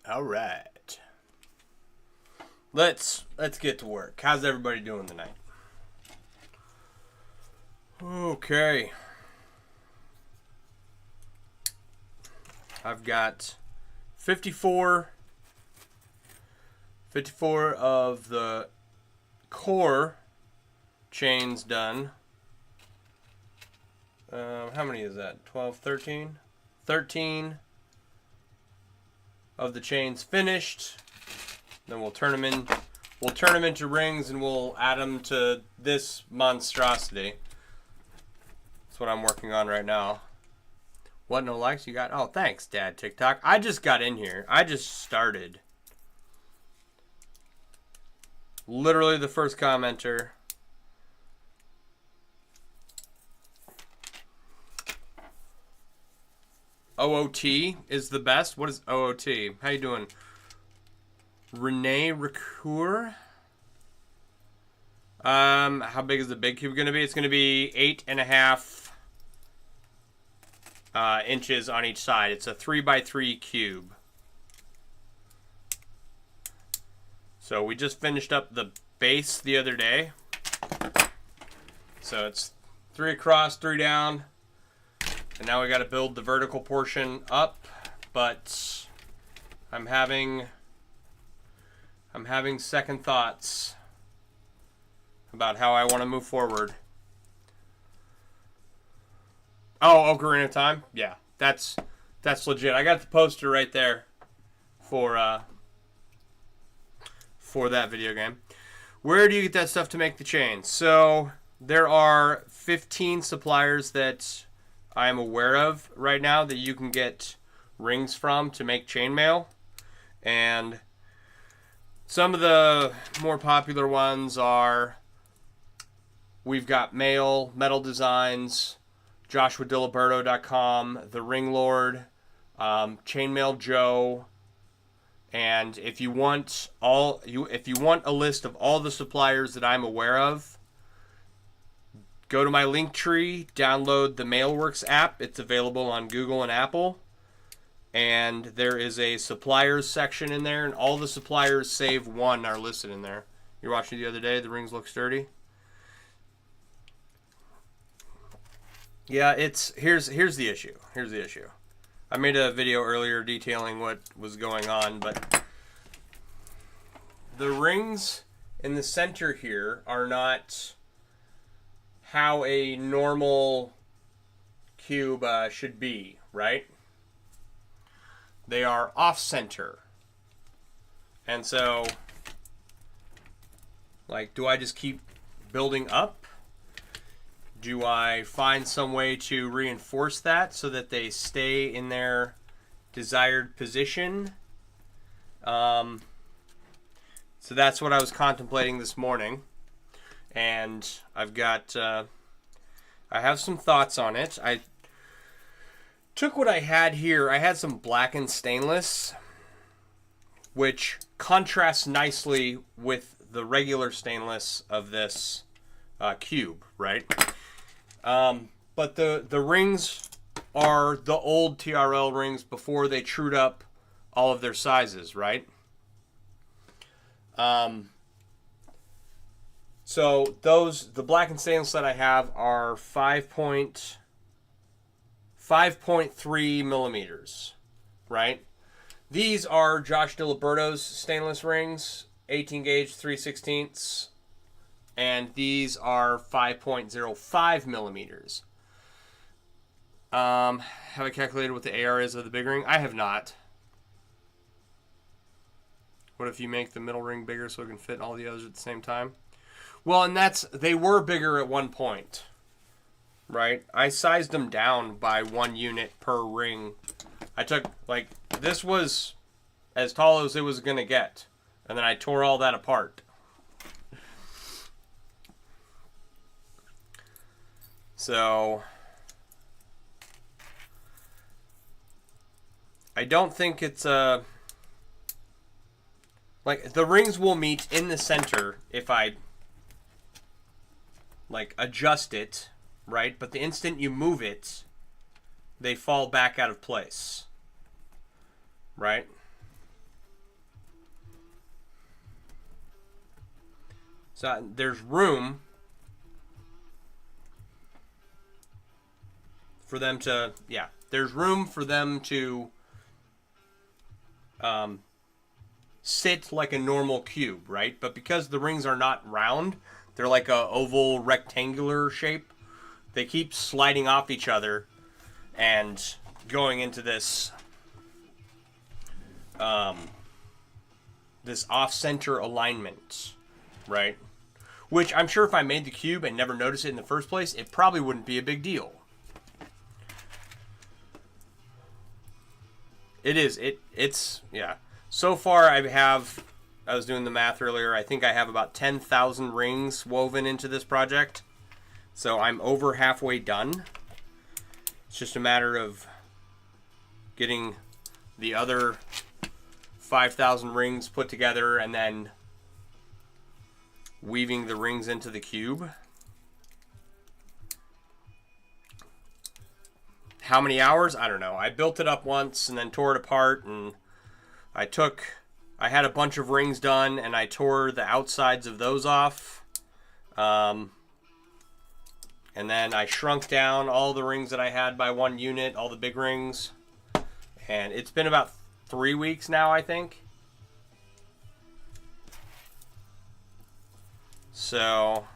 All right. Let's get to work. How's everybody doing tonight? Okay. I've got 54 of the core chains done. How many is that? 12, 13? 13 of the chains finished. Then we'll turn them in. We'll turn them into rings and we'll add them to this monstrosity. That's what I'm working on right now. What, no likes you got? Oh, thanks, Dad TikTok. I just got in here. I just started. Literally the first commenter. OOT is the best. What is OOT? How you doing? Renee Ricoeur. How big is the big cube going to be? It's going to be 8.5 inches on each side. It's a 3x3 cube. So we just finished up the base the other day. So it's 3 across, 3 down. And now we got to build the vertical portion up, but I'm having second thoughts about how I want to move forward. Oh, Ocarina of Time? Yeah, that's legit. I got the poster right there for that video game. Where do you get that stuff to make the chains? So there are 15 suppliers that I am aware of right now that you can get rings from to make chainmail. And some of the more popular ones are, we've got Metal Designs, JoshuaDiliberto.com, The Ring Lord, Chainmail Joe, and if you want a list of all the suppliers that I'm aware of, go to my link tree, download the Mailworks app. It's available on Google and Apple. And there is a suppliers section in there, and all the suppliers save one are listed in there. You're watching the other day, the rings look sturdy. Yeah, here's the issue. Here's the issue. I made a video earlier detailing what was going on, but the rings in the center here are not how a normal cube should be, right? They are off-center. And so, like, do I just keep building up? Do I find some way to reinforce that so that they stay in their desired position? So that's what I was contemplating this morning. And I've got, I have some thoughts on it. I took what I had here. I had some blackened stainless, which contrasts nicely with the regular stainless of this cube, right? But the rings are the old TRL rings before they trued up all of their sizes, right? So the blackened stainless that I have are 5.3 millimeters, right? These are Josh Diliberto's stainless rings. 18 gauge 3/16, and these are 5.05 millimeters. Have I calculated what the AR is of the big ring? I have not. What if you make the middle ring bigger so it can fit all the others at the same time? Well, and they were bigger at one point, right? I sized them down by 1 unit per ring. I took, like, this was as tall as it was going to get, and then I tore all that apart. So I don't think it's like, the rings will meet in the center if I, like, adjust it, right? But the instant you move it, they fall back out of place, right? So there's room for them to, yeah, there's room for them to sit like a normal cube, right? But because the rings are not round, they're like a oval rectangular shape, they keep sliding off each other and going into this this off-center alignment, right? Which I'm sure if I made the cube and never noticed it in the first place, it probably wouldn't be a big deal. It is. It's yeah. So far, I was doing the math earlier, I think I have about 10,000 rings woven into this project. So I'm over halfway done. It's just a matter of getting the other 5,000 rings put together and then weaving the rings into the cube. How many hours? I don't know. I built it up once and then tore it apart, and I had a bunch of rings done, and I tore the outsides of those off. And then I shrunk down all the rings that I had by 1 unit, all the big rings. And it's been about 3 weeks now, I think. So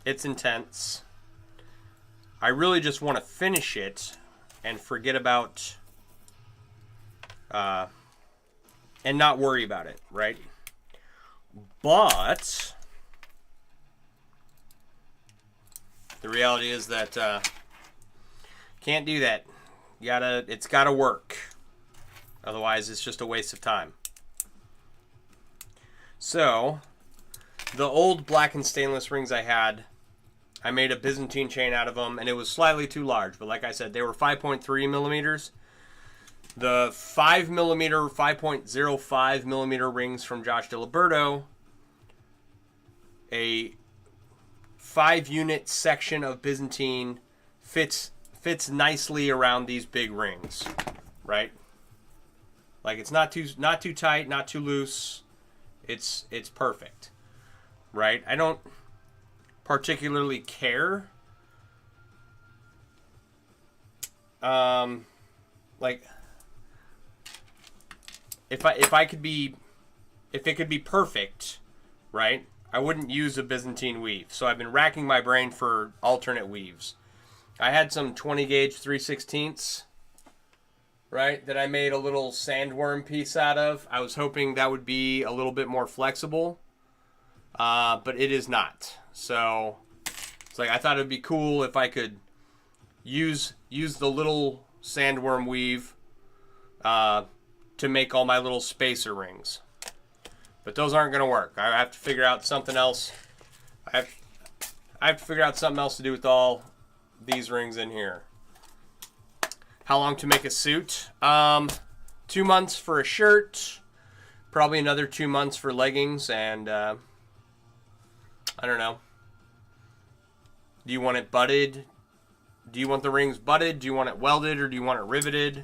it's intense. I really just want to finish it and forget about and not worry about it, right? But the reality is that can't do that. It's gotta work. Otherwise, it's just a waste of time. So, the old black and stainless rings I made a Byzantine chain out of them, and it was slightly too large. But like I said, they were 5.3 millimeters. The 5 millimeter, 5.05 millimeter rings from Josh DiLiberto, a 5-unit section of Byzantine fits nicely around these big rings, right? Like, it's not too tight, not too loose. It's perfect, right? I don't particularly care. Like, if it could be perfect, right? I wouldn't use a Byzantine weave. So I've been racking my brain for alternate weaves. I had some 20 gauge 3/16, right, that I made a little sandworm piece out of. I was hoping that would be a little bit more flexible, but it is not. So it's like, I thought it would be cool if I could use the little sandworm weave to make all my little spacer rings. But those aren't going to work. I have to figure out something else. I have to figure out something else to do with all these rings in here. How long to make a suit? 2 months for a shirt. Probably another 2 months for leggings. And I don't know. Do you want it butted? Do you want the rings butted? Do you want it welded, or do you want it riveted?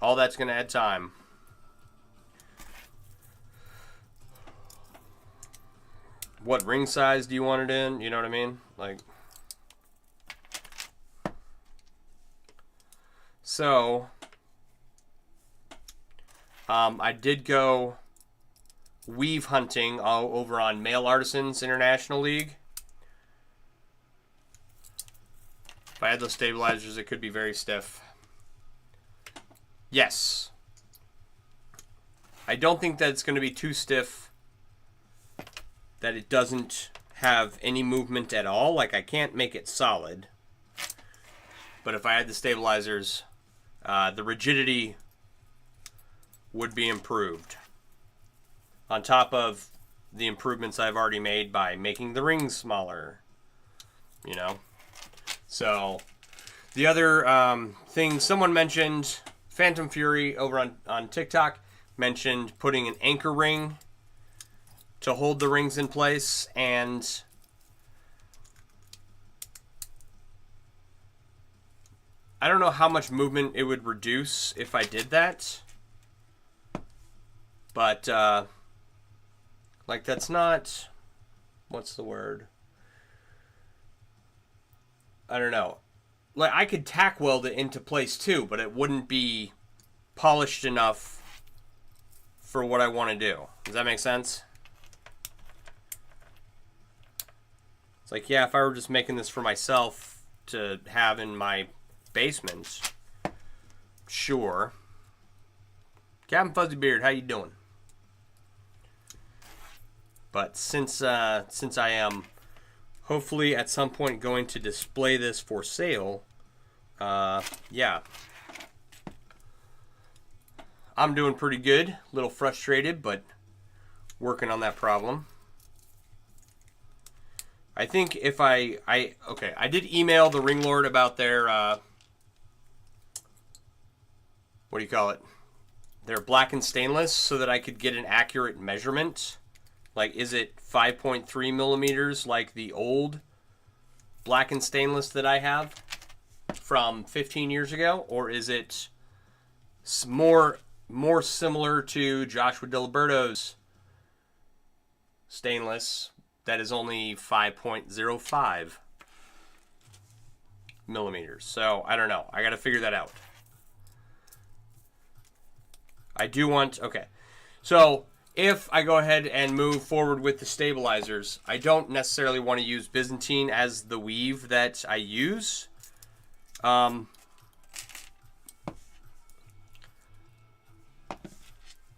All that's going to add time. What ring size do you want it in? You know what I mean? Like, so I did go weave hunting over on Male Artisans International League. If I had those stabilizers, it could be very stiff. Yes. I don't think that it's going to be too stiff that it doesn't have any movement at all. Like, I can't make it solid. But if I had the stabilizers, the rigidity would be improved. On top of the improvements I've already made by making the rings smaller. You know? So, the other thing someone mentioned, Phantom Fury over on TikTok, mentioned putting an anchor ring to hold the rings in place, and I don't know how much movement it would reduce if I did that, but like, that's not, what's the word? I don't know. Like, I could tack weld it into place too, but it wouldn't be polished enough for what I want to do. Does that make sense? It's like, yeah, if I were just making this for myself to have in my basement, sure. Captain Fuzzybeard, how you doing? But since I am hopefully at some point going to display this for sale, yeah, I'm doing pretty good. A little frustrated, but working on that problem. I think if okay, I did email the Ring Lord about their, what do you call it? Their black and stainless, so that I could get an accurate measurement. Like, is it 5.3 millimeters like the old black and stainless that I have from 15 years ago? Or is it more similar to Joshua DiLiberto's stainless that is only 5.05 millimeters? So, I don't know. I got to figure that out. I do want... Okay. So, if I go ahead and move forward with the stabilizers, I don't necessarily want to use Byzantine as the weave that I use.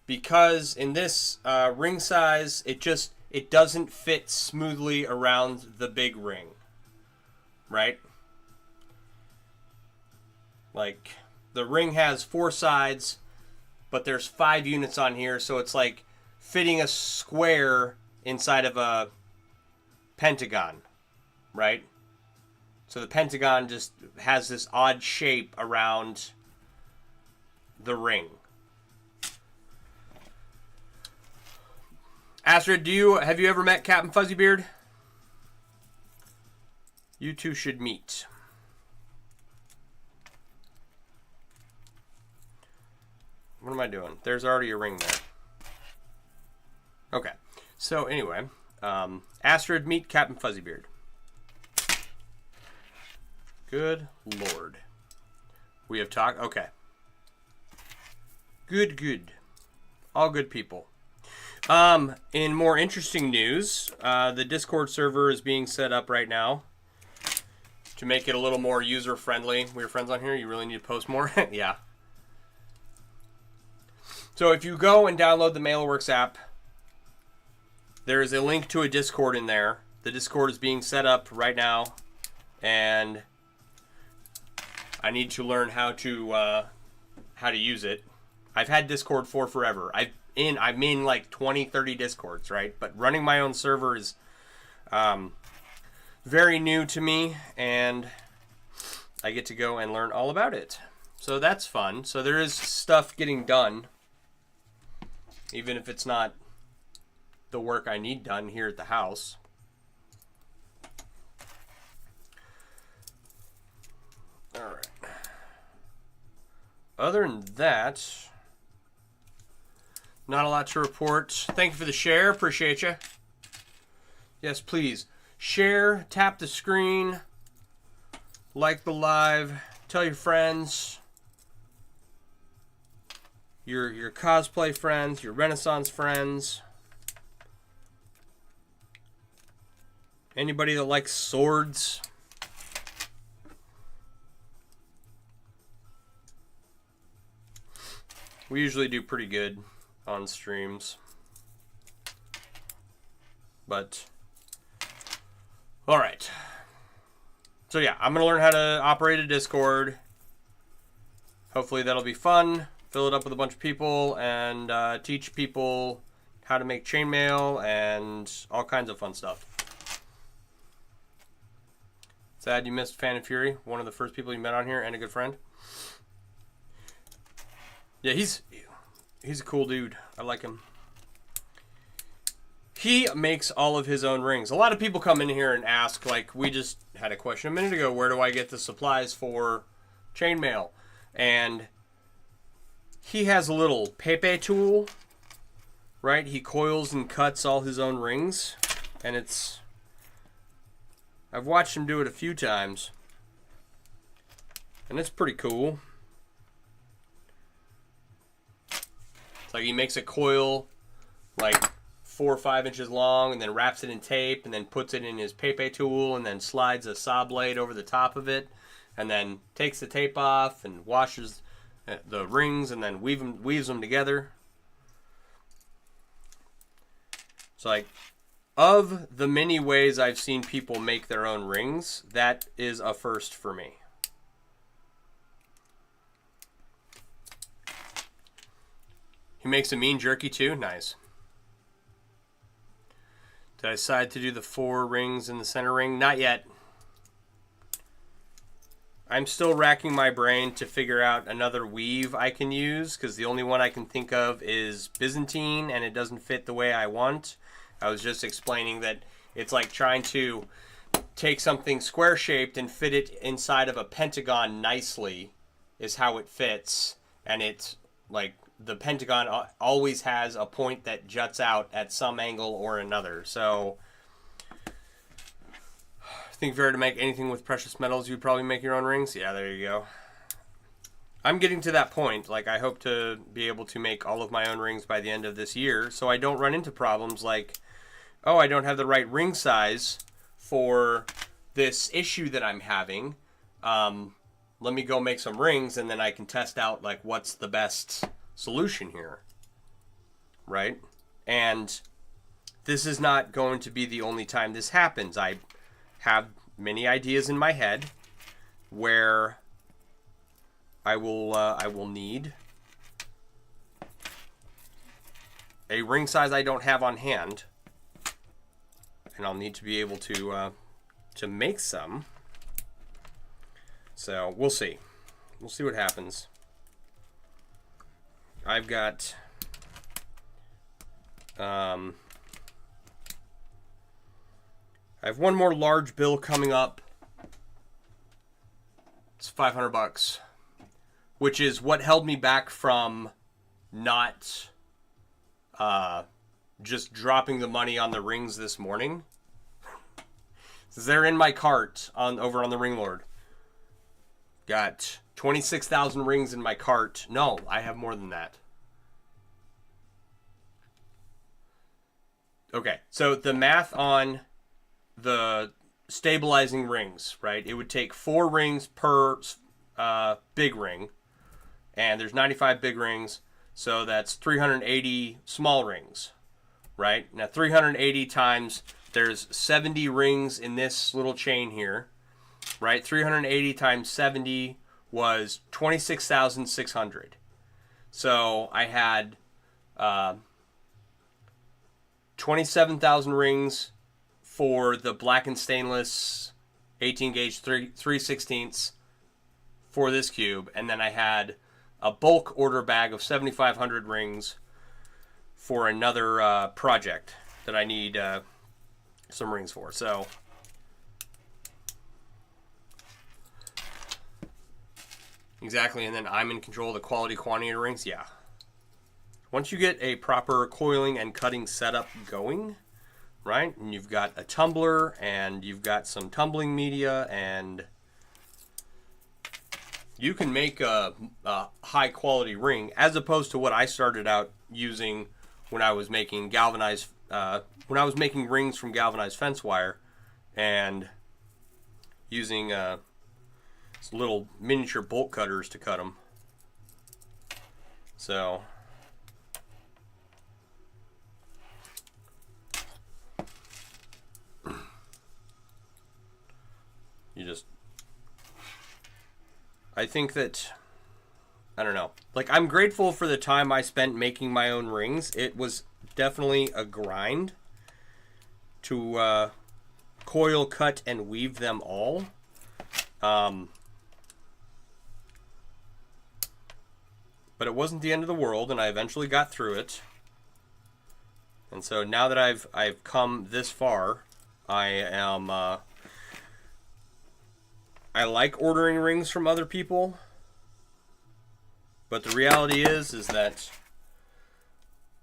Because in this ring size, it doesn't fit smoothly around the big ring. Right? Like, the ring has 4 sides, but there's 5 units on here, so it's like fitting a square inside of a pentagon, right? So the pentagon just has this odd shape around the ring. Astrid, have you ever met Captain Fuzzybeard? You two should meet. What am I doing? There's already a ring there. Okay. So anyway, Astrid, meet Captain Fuzzybeard. Good Lord. We have talked. Okay. Good. All good people. In more interesting news, the Discord server is being set up right now to make it a little more user-friendly. We're friends on here. You really need to post more? Yeah. So if you go and download the MailerWorks app, there is a link to a Discord in there. The Discord is being set up right now, and I need to learn how to use it. I've had Discord for forever. I'm in like 20, 30 Discords, right? But running my own server is very new to me, and I get to go and learn all about it. So that's fun. So there is stuff getting done, even if it's not the work I need done here at the house. All right. Other than that, not a lot to report. Thank you for the share. Appreciate you. Yes, please. Share, tap the screen, like the live, tell your friends. your cosplay friends, your Renaissance friends, anybody that likes swords. We usually do pretty good on streams. But, alright. So yeah, I'm going to learn how to operate a Discord. Hopefully that'll be fun. Fill it up with a bunch of people and teach people how to make chainmail and all kinds of fun stuff. Sad you missed Fan and Fury, one of the first people you met on here and a good friend. Yeah, he's a cool dude. I like him. He makes all of his own rings. A lot of people come in here and ask, like we just had a question a minute ago, where do I get the supplies for chainmail? And he has a little Pepe tool, right? He coils and cuts all his own rings, and I've watched him do it a few times, and it's pretty cool. It's like he makes a coil like 4 or 5 inches long and then wraps it in tape and then puts it in his Pepe tool and then slides a saw blade over the top of it and then takes the tape off and washes the rings and then weaves them together. It's like, of the many ways I've seen people make their own rings, that is a first for me. He makes a mean jerky too. Nice. Did I decide to do the 4 rings in the center ring? Not yet. I'm still racking my brain to figure out another weave I can use, because the only one I can think of is Byzantine, and it doesn't fit the way I want. I was just explaining that it's like trying to take something square-shaped and fit it inside of a pentagon nicely is how it fits, and it's like the pentagon always has a point that juts out at some angle or another. So I think if you were to make anything with precious metals, you'd probably make your own rings. Yeah, there you go. I'm getting to that point. Like, I hope to be able to make all of my own rings by the end of this year, so I don't run into problems like, oh, I don't have the right ring size for this issue that I'm having. Let me go make some rings, and then I can test out like what's the best solution here, right? And this is not going to be the only time this happens. I have many ideas in my head where I will need a ring size I don't have on hand, and I'll need to be able to make some. So we'll see. We'll see what happens. I've got I have one more large bill coming up. It's $500, which is what held me back from not just dropping the money on the rings this morning. They're in my cart over on the Ring Lord. Got 26,000 rings in my cart. No, I have more than that. Okay, so the math on the stabilizing rings, right? It would take 4 rings per big ring, and there's 95 big rings, so that's 380 small rings, right? Now 380 times, there's 70 rings in this little chain here, right? 380 times 70 was 26,600. So I had 27,000 rings for the black and stainless 18 gauge 3/16 for this cube, and then I had a bulk order bag of 7,500 rings for another project that I need some rings for. So exactly, and then I'm in control of the quality quantity of rings. Yeah. Once you get a proper coiling and cutting setup going, right, and you've got a tumbler and you've got some tumbling media and you can make a high quality ring, as opposed to what I started out using when I was making galvanized rings from galvanized fence wire and using little miniature bolt cutters to cut them. So I think that, I don't know. Like, I'm grateful for the time I spent making my own rings. It was definitely a grind to coil, cut, and weave them all. But it wasn't the end of the world, and I eventually got through it. And so now that I've come this far, I am I like ordering rings from other people, but the reality is that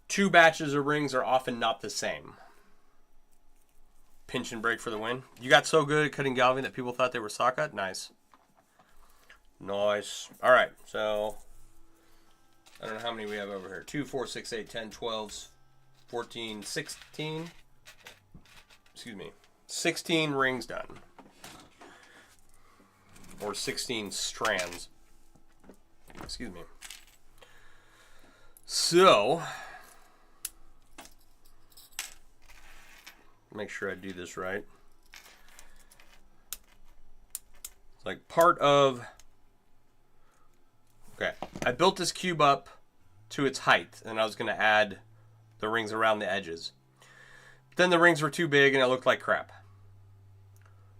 2 batches of rings are often not the same. Pinch and break for the win. You got so good at cutting galvin that people thought they were socket? Nice. Nice. Alright, so I don't know how many we have over here. 2, 4, 6, 8, 10, 12, 14, 16. Excuse me. 16 rings done. Or 16 strands. Excuse me. So, make sure I do this right. It's like part of... Okay, I built this cube up to its height, and I was going to add the rings around the edges. But then the rings were too big, and it looked like crap.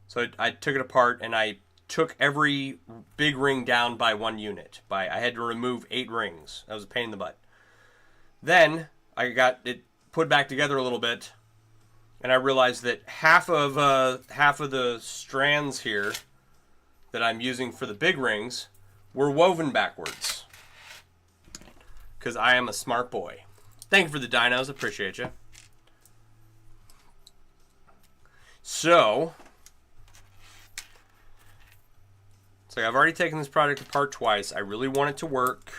So I took it apart, and I took every big ring down by 1 unit. I had to remove 8 rings. That was a pain in the butt. Then I got it put back together a little bit, and I realized that half of the strands here that I'm using for the big rings were woven backwards. Because I am a smart boy. Thank you for the dinos. Appreciate you. So, I've already taken this project apart twice. I really want it to work.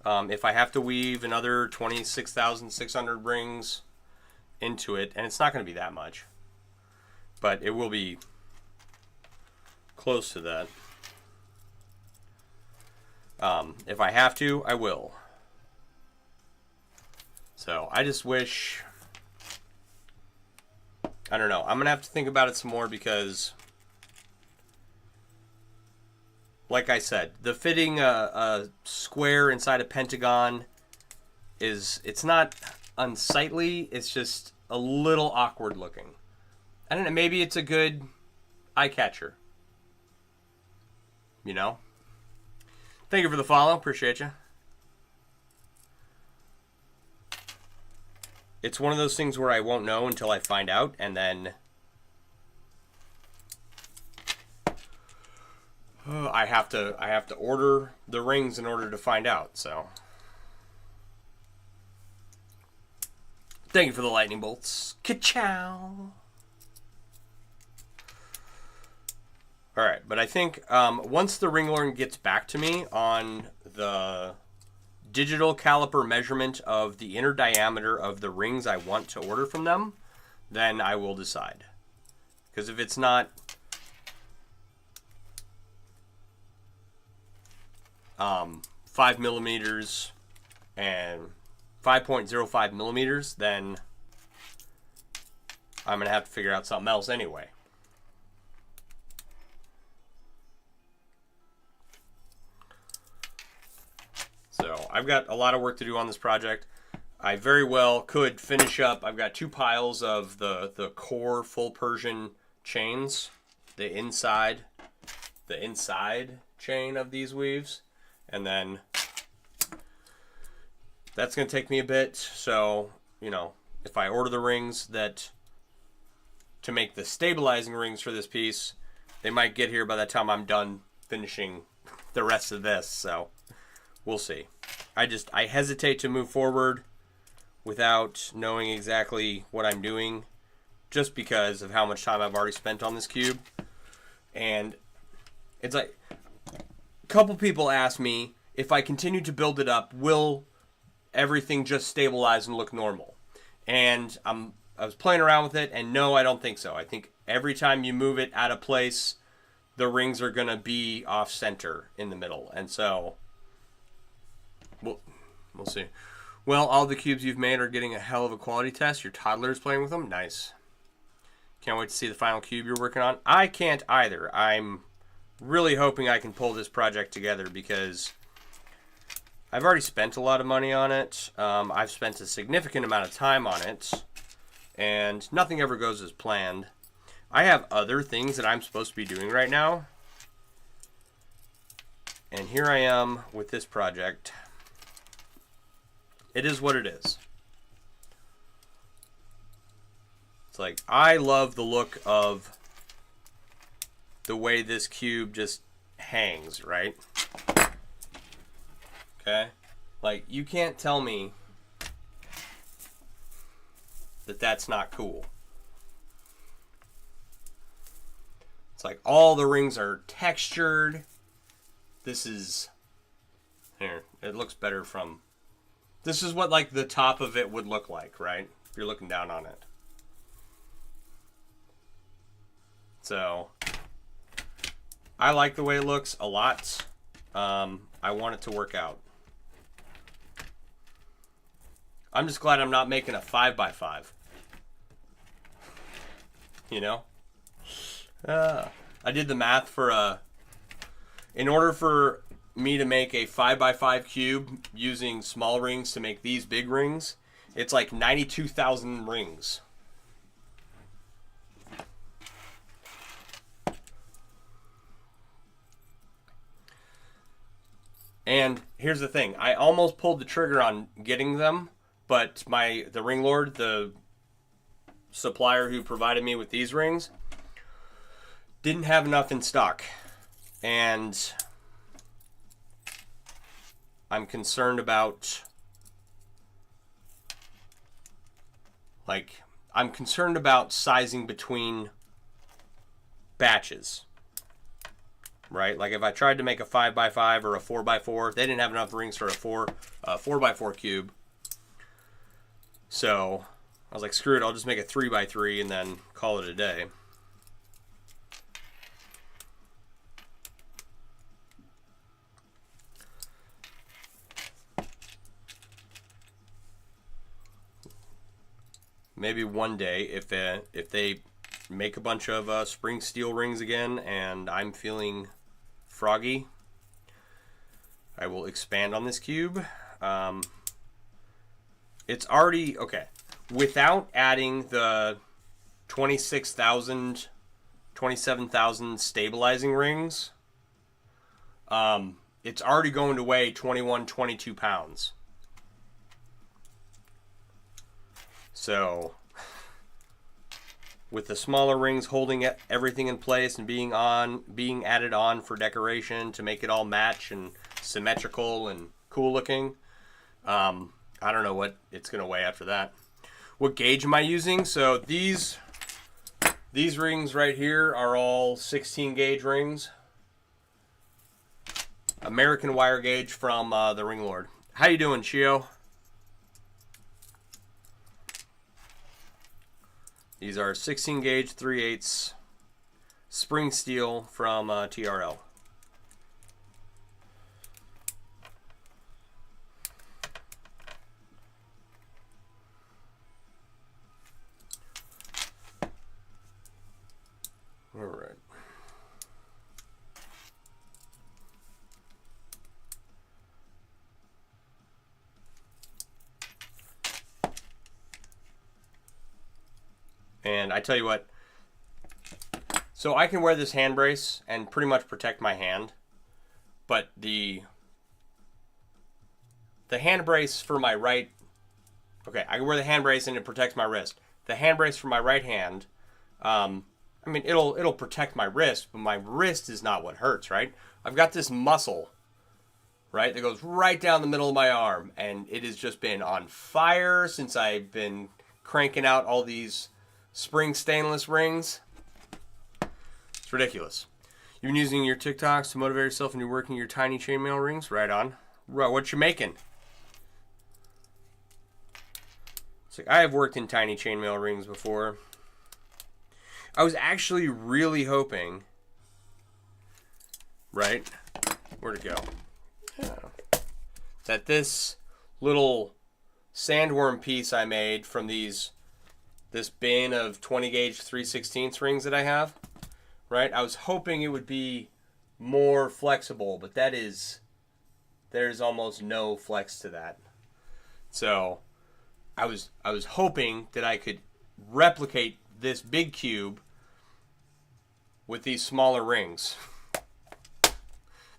If I have to weave another 26,600 rings into it, and it's not going to be that much, but it will be close to that. If I have to, I will. So I just wish, I don't know, I'm going to have to think about it some more because, like I said, the fitting a square inside a pentagon it's not unsightly, it's just a little awkward looking. I don't know, maybe it's a good eye catcher. You know? Thank you for the follow, appreciate you. It's one of those things where I won't know until I find out, and then I have to order the rings in order to find out. So, thank you for the lightning bolts. Ka-chow. All right, but I think once the ring lord gets back to me on the digital caliper measurement of the inner diameter of the rings I want to order from them, then I will decide. Because if it's not 5 millimeters and 5.05 millimeters, then I'm going to have to figure out something else anyway. So I've got a lot of work to do on this project. I very well could finish up. I've got 2 piles of the core full Persian chains, the inside chain of these weaves, and then that's going to take me a bit. So, you know, if I order the rings to make the stabilizing rings for this piece, they might get here by the time I'm done finishing the rest of this. So we'll see. I hesitate to move forward without knowing exactly what I'm doing, just because of how much time I've already spent on this cube. And it's like, couple people asked me, if I continue to build it up, will everything just stabilize and look normal? And I was playing around with it, and no, I don't think so. I think every time you move it out of place, the rings are going to be off center in the middle. And so, we'll see. Well, all the cubes you've made are getting a hell of a quality test. Your toddler's playing with them? Nice. Can't wait to see the final cube you're working on. I can't either. I'm really hoping I can pull this project together because I've already spent a lot of money on it. I've spent a significant amount of time on it, and nothing ever goes as planned. I have other things that I'm supposed to be doing right now, and here I am with this project. It is what it is. It's like, I love the look of the way this cube just hangs, right? Okay? Like, you can't tell me that that's not cool. It's like all the rings are textured. This is... Here, it looks better from... This is what, like, the top of it would look like, right? If you're looking down on it. So, I like the way it looks a lot. I want it to work out. I'm just glad I'm not making a 5x5. You know? I did the math for in order for me to make a 5x5 cube using small rings to make these big rings, it's like 92,000 rings. And here's the thing, I almost pulled the trigger on getting them, but the ring lord, the supplier who provided me with these rings, didn't have enough in stock. And I'm concerned about, sizing between batches. Right? Like if I tried to make a 5x5 or a 4x4, they didn't have enough rings for a 4x4 cube. So I was like, screw it, I'll just make a 3x3 and then call it a day. Maybe one day, if they make a bunch of spring steel rings again and I'm feeling froggy, I will expand on this cube. It's already, okay, without adding the 27,000 stabilizing rings, it's already going to weigh 21, 22 pounds. So, with the smaller rings holding everything in place and being added on for decoration to make it all match and symmetrical and cool looking, I don't know what it's going to weigh after that. What gauge am I using? So these rings right here are all 16 gauge rings. American wire gauge from the Ring Lord. How you doing, Shio? These are 16 gauge 3/8 spring steel from TRL. All right. And I tell you what, so I can wear this hand brace and pretty much protect my hand, but the hand brace for my right, okay, I can wear the hand brace and it protects my wrist. The hand brace for my right hand, I mean, it'll protect my wrist, but my wrist is not what hurts, right? I've got this muscle, right, that goes right down the middle of my arm, and it has just been on fire since I've been cranking out all these spring stainless rings. It's ridiculous. You've been using your TikToks to motivate yourself and you're working your tiny chainmail rings? Right on. Right, what you making? It's like, I have worked in tiny chainmail rings before. I was actually really hoping, right? Where'd it go? Yeah. That this little sandworm piece I made from this bin of 20 gauge 3/16 rings that I have, right? I was hoping it would be more flexible, but there's almost no flex to that. So I was hoping that I could replicate this big cube with these smaller rings.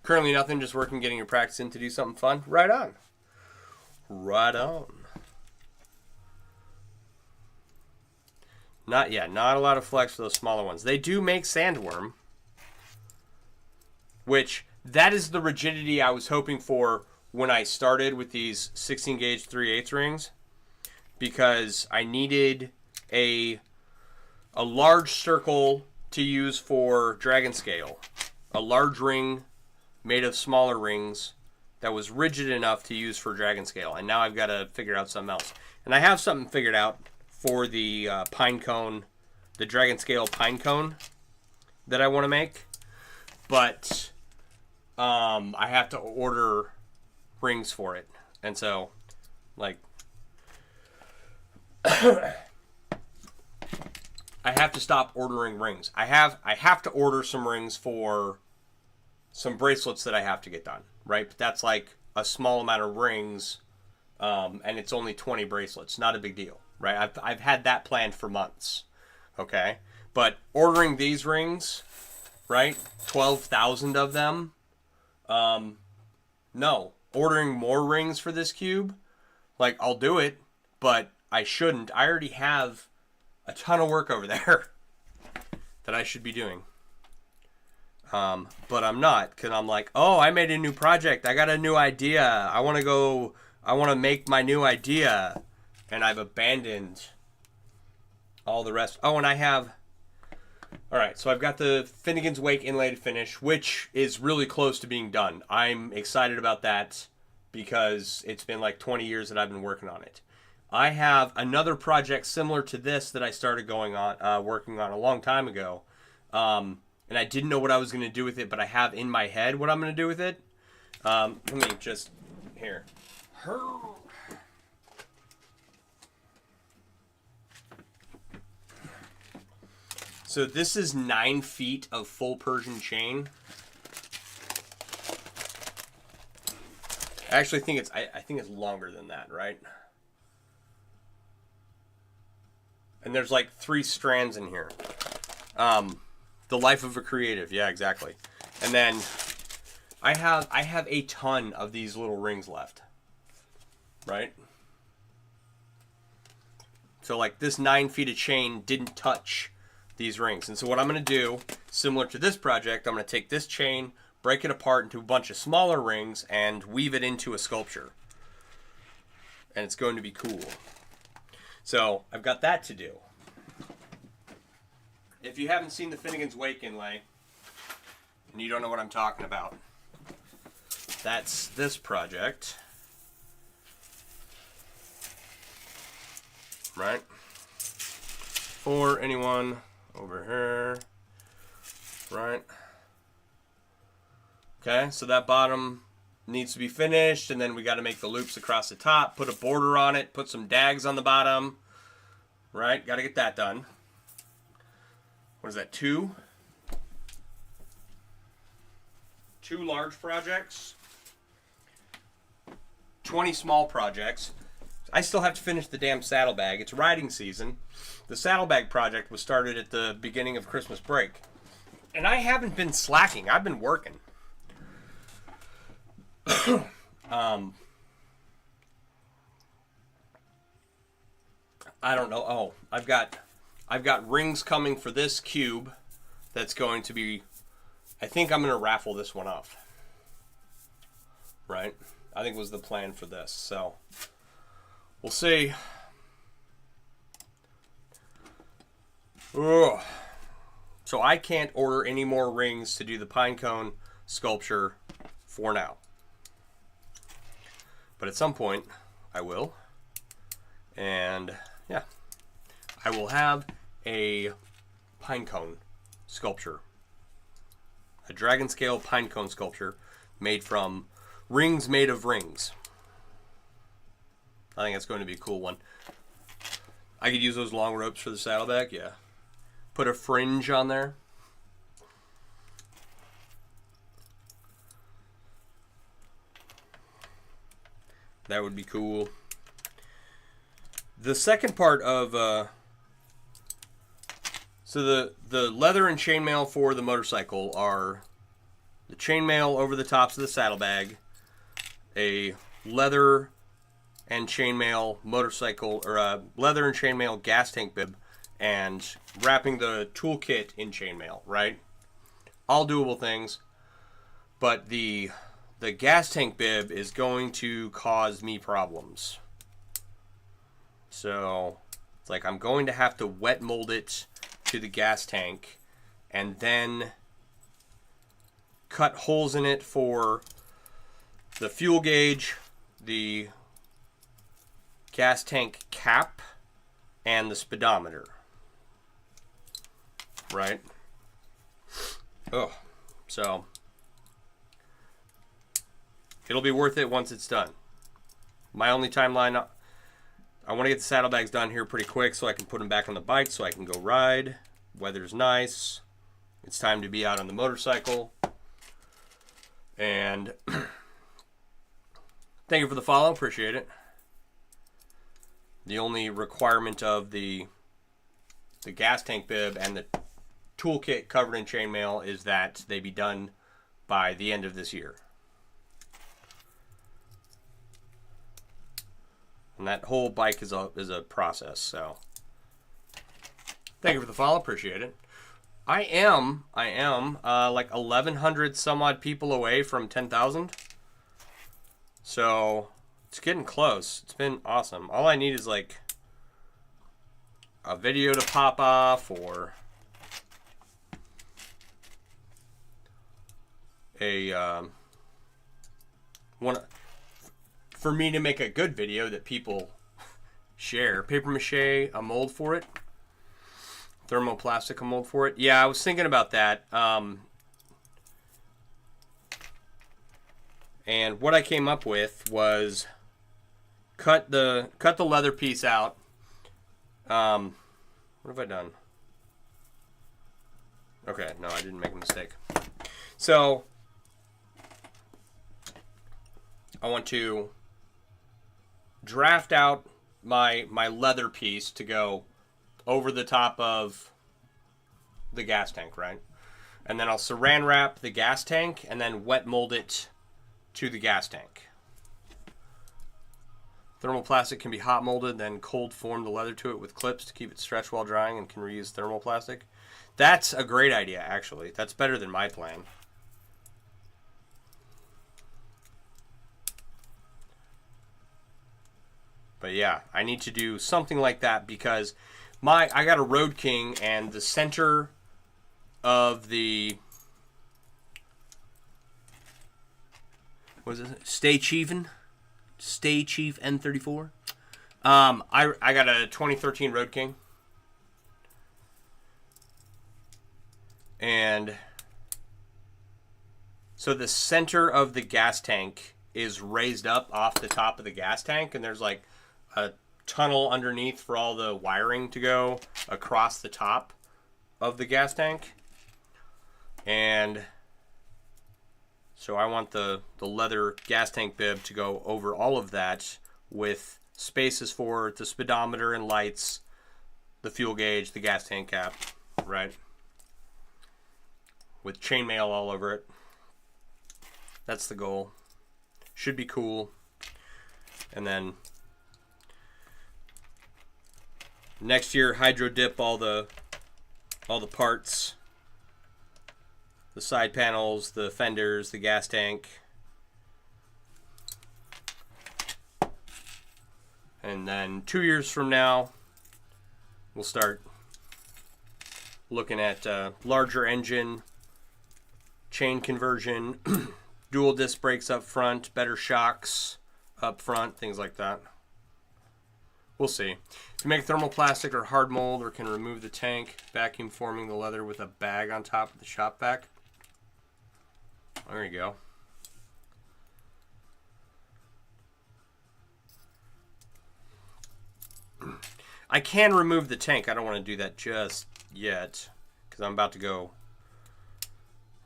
Currently nothing, just working, getting your practice in to do something fun. Right on. Right on. Not a lot of flex for those smaller ones. They do make sandworm, which that is the rigidity I was hoping for when I started with these 16 gauge 3/8 rings, because I needed a large circle to use for dragon scale, a large ring made of smaller rings that was rigid enough to use for dragon scale. And now I've got to figure out something else. And I have something figured out for the pine cone, the dragon scale pine cone that I want to make. But I have to order rings for it. And so, like, I have to stop ordering rings. I have to order some rings for some bracelets that I have to get done, right? But that's like a small amount of rings, and it's only 20 bracelets. Not a big deal, right? I've had that planned for months, okay? But ordering these rings, right? 12,000 of them. No. Ordering more rings for this cube, like, I'll do it, but I shouldn't. I already have a ton of work over there that I should be doing. But I'm not, because I'm like, oh, I made a new project. I got a new idea. I want to make my new idea. And I've abandoned all the rest. Oh, and all right, so I've got the Finnegan's Wake inlay to finish, which is really close to being done. I'm excited about that because it's been like 20 years that I've been working on it. I have another project similar to this that I started working on a long time ago. And I didn't know what I was going to do with it, but I have in my head what I'm going to do with it. Let me just, here. So this is 9 feet of full Persian chain. I actually think I think it's longer than that, right? And there's like 3 strands in here. The life of a creative, yeah, exactly. And then I have a ton of these little rings left, right? So like this 9 feet of chain didn't touch these rings. And so what I'm going to do, similar to this project, I'm going to take this chain, break it apart into a bunch of smaller rings, and weave it into a sculpture. And it's going to be cool. So I've got that to do. If you haven't seen the Finnegan's Wake inlay, and you don't know what I'm talking about, that's this project. Right? For anyone over here. Right? Okay, so that bottom needs to be finished, and then we got to make the loops across the top, put a border on it, put some dags on the bottom. Right? Got to get that done. What is that, 2? 2 large projects. 20 small projects. I still have to finish the damn saddlebag. It's riding season. The saddlebag project was started at the beginning of Christmas break. And I haven't been slacking. I've been working. I don't know. Oh, I've got rings coming for this cube that's going to be, I think I'm going to raffle this one off. Right? I think was the plan for this. So, we'll see. So I can't order any more rings to do the pine cone sculpture for now. But at some point, I will. And yeah, I will have a pine cone sculpture. A dragon scale pine cone sculpture made from rings made of rings. I think that's going to be a cool one. I could use those long ropes for the saddlebag, yeah. Put a fringe on there. That would be cool. The second part of so the leather and chainmail for the motorcycle are the chainmail over the tops of the saddlebag, a leather and chainmail motorcycle, or a leather and chainmail gas tank bib, and wrapping the toolkit in chainmail, right? All doable things, but the gas tank bib is going to cause me problems. So it's like I'm going to have to wet mold it to the gas tank and then cut holes in it for the fuel gauge, the gas tank cap, and the speedometer. Right? Oh, so it'll be worth it once it's done. My only timeline, I want to get the saddlebags done here pretty quick so I can put them back on the bike so I can go ride. Weather's nice. It's time to be out on the motorcycle. And thank you for the follow. Appreciate it. The only requirement of the gas tank bib and the toolkit covered in chainmail is that they be done by the end of this year. And that whole bike is a process, so thank you for the follow, appreciate it. I am like 1,100 some odd people away from 10,000. So it's getting close. It's been awesome. All I need is like a video to pop off, or a one for me to make a good video that people share. Paper mache, a mold for it. Thermoplastic, a mold for it. Yeah, I was thinking about that. And what I came up with was cut the leather piece out. What have I done? Okay, no, I didn't make a mistake. So I want to draft out my leather piece to go over the top of the gas tank, right? And then I'll saran wrap the gas tank and then wet mold it to the gas tank. Thermoplastic can be hot molded, then cold form the leather to it with clips to keep it stretched while drying and can reuse thermoplastic. That's a great idea, actually. That's better than my plan. But yeah, I need to do something like that because I got a Road King, and the center of the Stay Chief N34. I got a 2013 Road King, and so the center of the gas tank is raised up off the top of the gas tank, and there's like a tunnel underneath for all the wiring to go across the top of the gas tank. And so I want the leather gas tank bib to go over all of that with spaces for the speedometer and lights, the fuel gauge, the gas tank cap, right? With chainmail all over it. That's the goal. Should be cool. And then next year, hydro dip all the parts, the side panels, the fenders, the gas tank, and then 2 years from now, we'll start looking at larger engine, chain conversion, dual disc brakes up front, better shocks up front, things like that. We'll see. To make thermoplastic or hard mold, or can remove the tank, vacuum forming the leather with a bag on top of the shop vac. There you go. I can remove the tank. I don't want to do that just yet because I'm about to go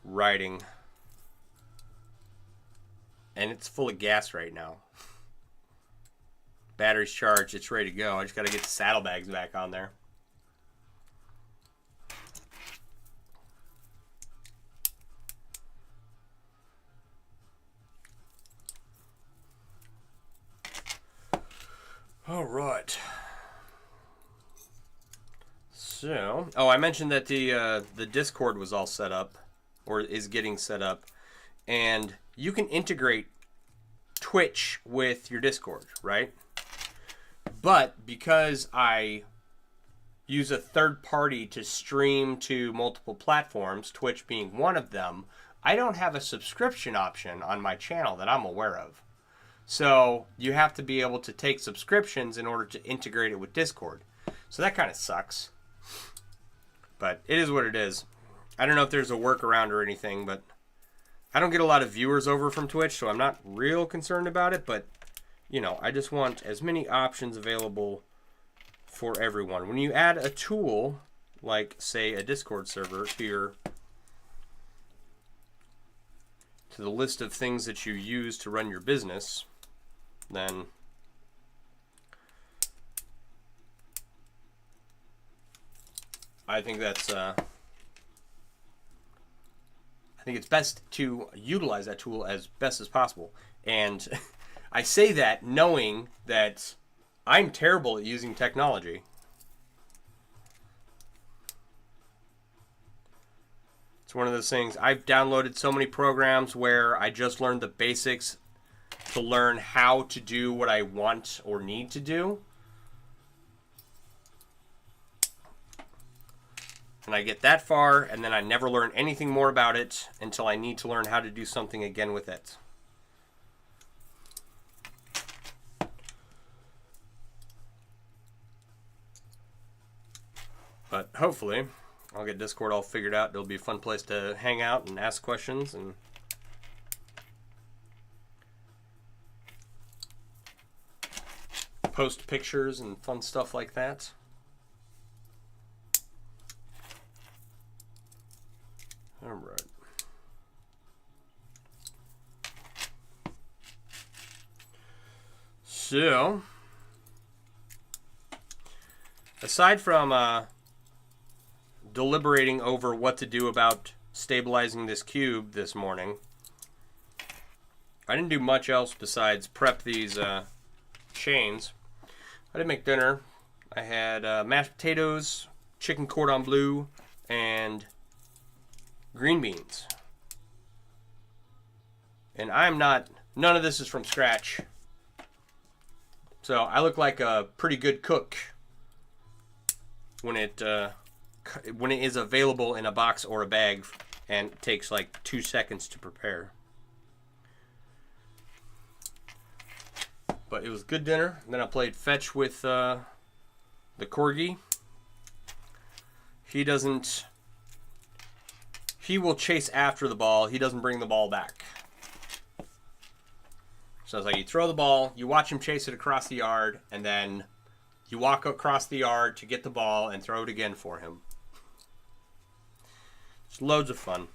riding. And it's full of gas right now. Battery's charged. It's ready to go. I just got to get the saddlebags back on there. All right. So, I mentioned that the Discord was all set up, or is getting set up, and you can integrate Twitch with your Discord, right? But because I use a third party to stream to multiple platforms, Twitch being one of them, I don't have a subscription option on my channel that I'm aware of. So you have to be able to take subscriptions in order to integrate it with Discord. So that kind of sucks. But it is what it is. I don't know if there's a workaround or anything, but I don't get a lot of viewers over from Twitch, so I'm not real concerned about it. But, you know, I just want as many options available for everyone. When you add a tool, like, say, a Discord server to the list of things that you use to run your business, then I think that's I think it's best to utilize that tool as best as possible. And I say that knowing that I'm terrible at using technology. It's one of those things. I've downloaded so many programs where I just learned the basics to learn how to do what I want or need to do. And I get that far, and then I never learn anything more about it until I need to learn how to do something again with it. But hopefully, I'll get Discord all figured out. It'll be a fun place to hang out and ask questions and post pictures and fun stuff like that. All right. So, aside from deliberating over what to do about stabilizing this cube this morning, I didn't do much else besides prep these chains. I did make dinner. I had mashed potatoes, chicken cordon bleu, and green beans. And none of this is from scratch. So I look like a pretty good cook when it is available in a box or a bag and it takes like 2 seconds to prepare. But it was good dinner. And then I played fetch with the corgi. He will chase after the ball. He doesn't bring the ball back. So it's like you throw the ball, you watch him chase it across the yard, and then you walk across the yard to get the ball and throw it again for him. It's loads of fun.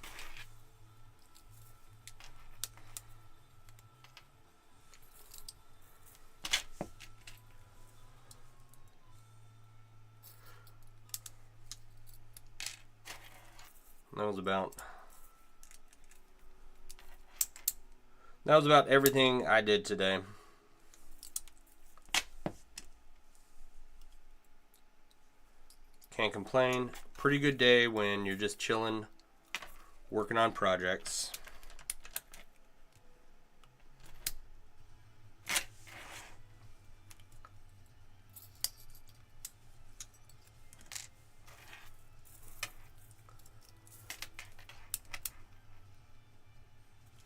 That was about everything I did today. Can't complain. Pretty good day when you're just chilling, working on projects.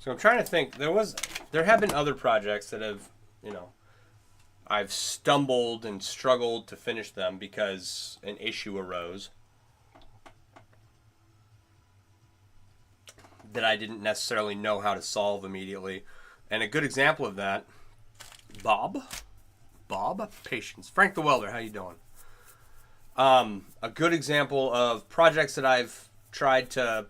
So I'm trying to think. There have been other projects that have, I've stumbled and struggled to finish them because an issue arose that I didn't necessarily know how to solve immediately. And a good example of that, Bob, Patience, Frank the Welder, how you doing? A good example of projects that I've tried to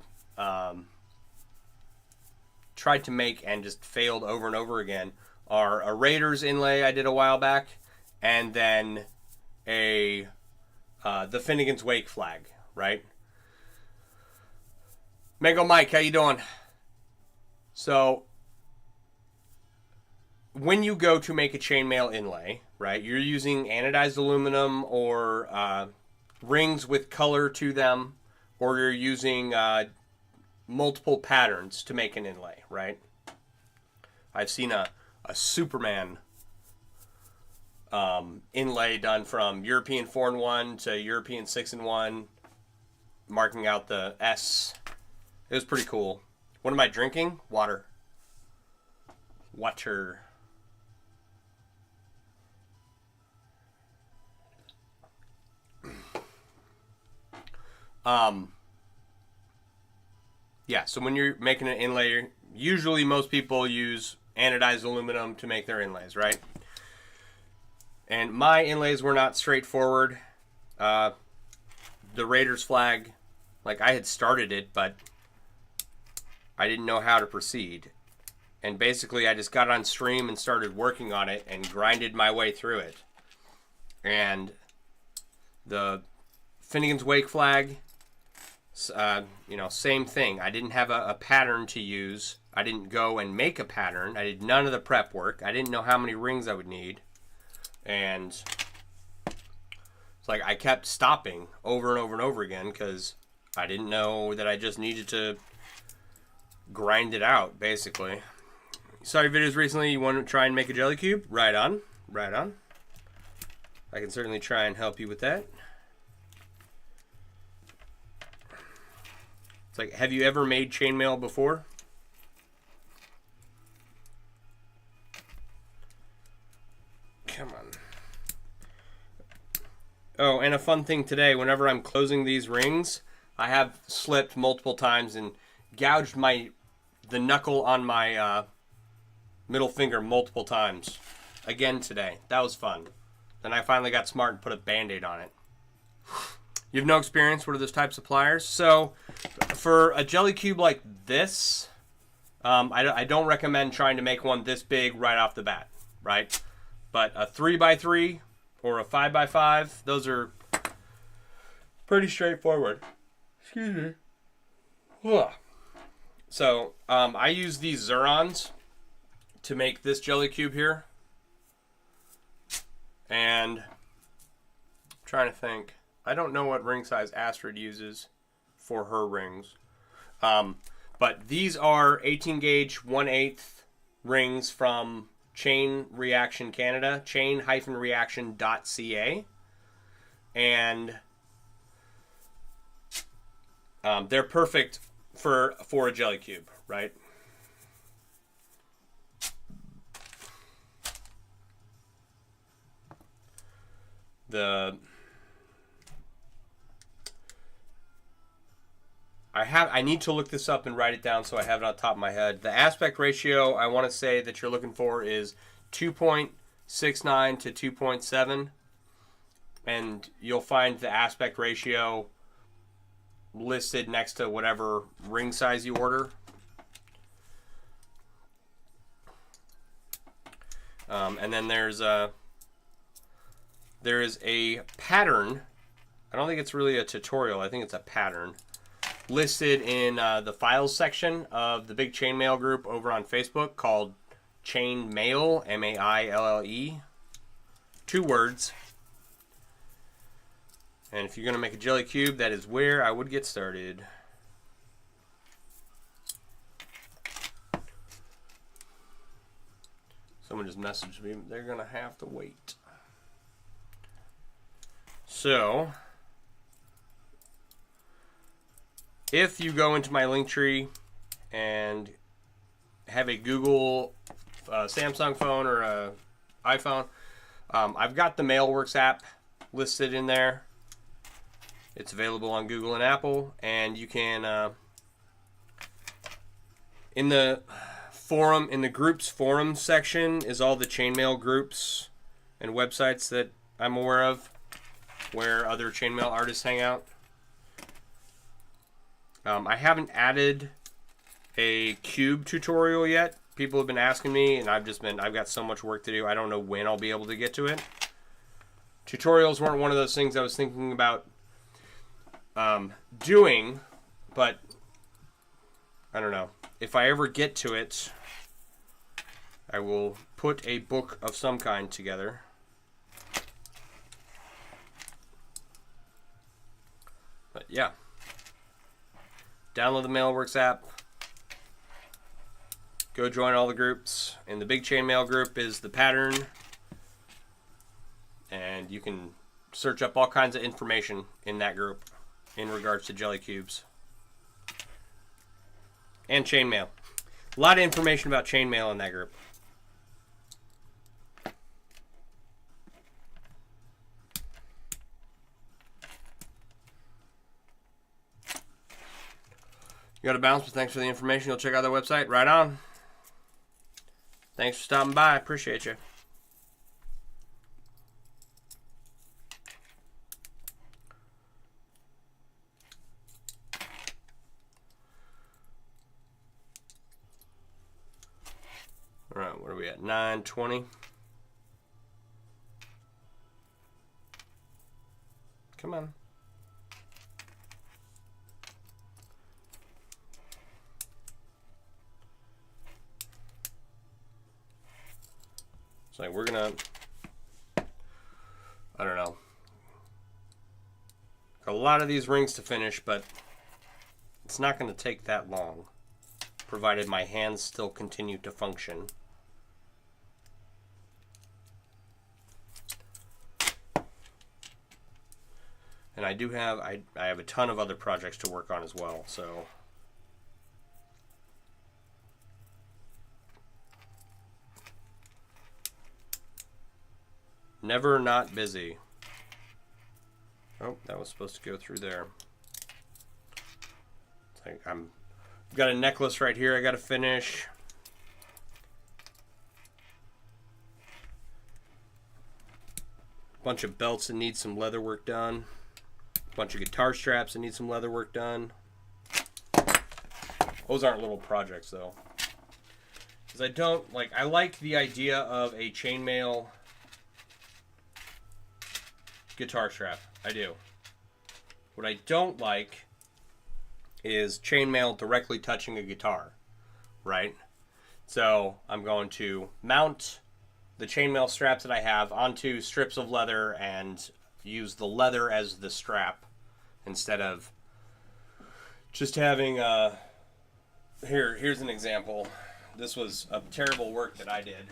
make and just failed over and over again are a Raiders inlay I did a while back, and then the Finnegan's Wake flag, right? Mango Mike, how you doing? So when you go to make a chainmail inlay, right, you're using anodized aluminum or rings with color to them, or you're using multiple patterns to make an inlay, right? I've seen a Superman inlay done from European 4-in-1 to European 6-in-1, marking out the S. It was pretty cool. What am I drinking? Water. Water. Yeah, so when you're making an inlay, usually most people use anodized aluminum to make their inlays, right? And my inlays were not straightforward. The Raiders flag, like I had started it, but I didn't know how to proceed. And basically I just got on stream and started working on it and grinded my way through it. And the Finnegan's Wake flag, same thing. I didn't have a pattern to use. I didn't go and make a pattern. I did none of the prep work. I didn't know how many rings I would need. And it's like I kept stopping over and over and over again because I didn't know that I just needed to grind it out, basically. Saw your videos recently. You want to try and make a jelly cube? Right on. Right on. I can certainly try and help you with that. It's like, have you ever made chainmail before? Come on. Oh, and a fun thing today, whenever I'm closing these rings, I have slipped multiple times and gouged the knuckle on my middle finger multiple times. Again today. That was fun. Then I finally got smart and put a Band-Aid on it. You have no experience with those types of pliers. So for a jelly cube like this, I don't recommend trying to make one this big right off the bat, right? But a 3x3 or a 5x5, those are pretty straightforward. Excuse me. Ugh. So I use these Zurons to make this jelly cube here. And I'm trying to think. I don't know what ring size Astrid uses for her rings. But these are 18 gauge 1/8 rings from Chain Reaction Canada, chain-reaction.ca. And they're perfect for a jelly cube, right? I need to look this up and write it down so I have it on top of my head. The aspect ratio I want to say that you're looking for is 2.69 to 2.7. And you'll find the aspect ratio listed next to whatever ring size you order. And then there is a pattern. I don't think it's really a tutorial. I think it's a pattern listed in the files section of the big chainmail group over on Facebook called Chainmail, M-A-I-L-L-E. 2 words. And if you're going to make a jelly cube, that is where I would get started. Someone just messaged me. They're going to have to wait. So, if you go into my link tree and have a Google Samsung phone or a iPhone, I've got the Mailworks app listed in there. It's available on Google and Apple, and you can in the forum, in the groups forum section is all the chainmail groups and websites that I'm aware of where other chainmail artists hang out. I haven't added a cube tutorial yet. People have been asking me, and I've got so much work to do. I don't know when I'll be able to get to it. Tutorials weren't one of those things I was thinking about doing, but I don't know. If I ever get to it, I will put a book of some kind together. But yeah. Download the Mailworks app. Go join all the groups. In the big chainmail group is the pattern. And you can search up all kinds of information in that group in regards to jelly cubes. And chainmail. A lot of information about chainmail in that group. You got to bounce, but thanks for the information. You'll check out their website. Right on. Thanks for stopping by. Appreciate you. All right, what are we at? 9:20. Come on. It's like we're gonna, I don't know, a lot of these rings to finish, but it's not going to take that long, provided my hands still continue to function. And I do have, I have a ton of other projects to work on as well, so. Never not busy. Oh, that was supposed to go through there. It's like I've got a necklace right here I got to finish. Bunch of belts that need some leather work done. Bunch of guitar straps that need some leather work done. Those aren't little projects though. Because I like the idea of a chainmail guitar strap. I do. What I don't like is chainmail directly touching a guitar, right? So I'm going to mount the chainmail straps that I have onto strips of leather and use the leather as the strap instead of just having here's an example. This was a terrible work that I did.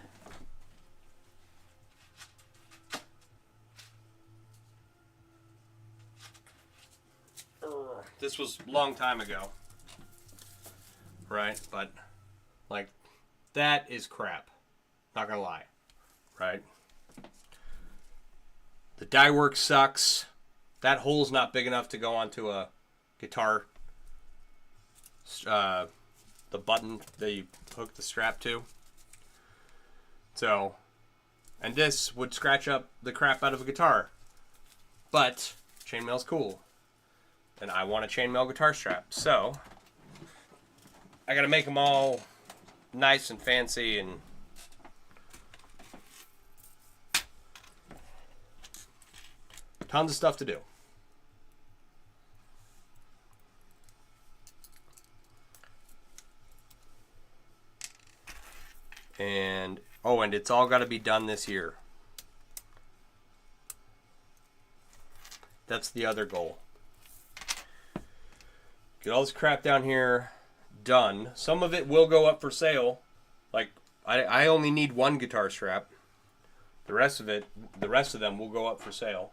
This was a long time ago, right? But like that is crap, not gonna lie, right? The die work sucks. That hole's not big enough to go onto a guitar, the button that you hook the strap to. So, and this would scratch up the crap out of a guitar, but chainmail's cool. And I want a chainmail guitar strap. So, I gotta make them all nice and fancy and tons of stuff to do. And, oh, and it's all gotta be done this year. That's the other goal. Get all this crap down here done. Some of it will go up for sale. Like, I only need one guitar strap. The rest of them will go up for sale.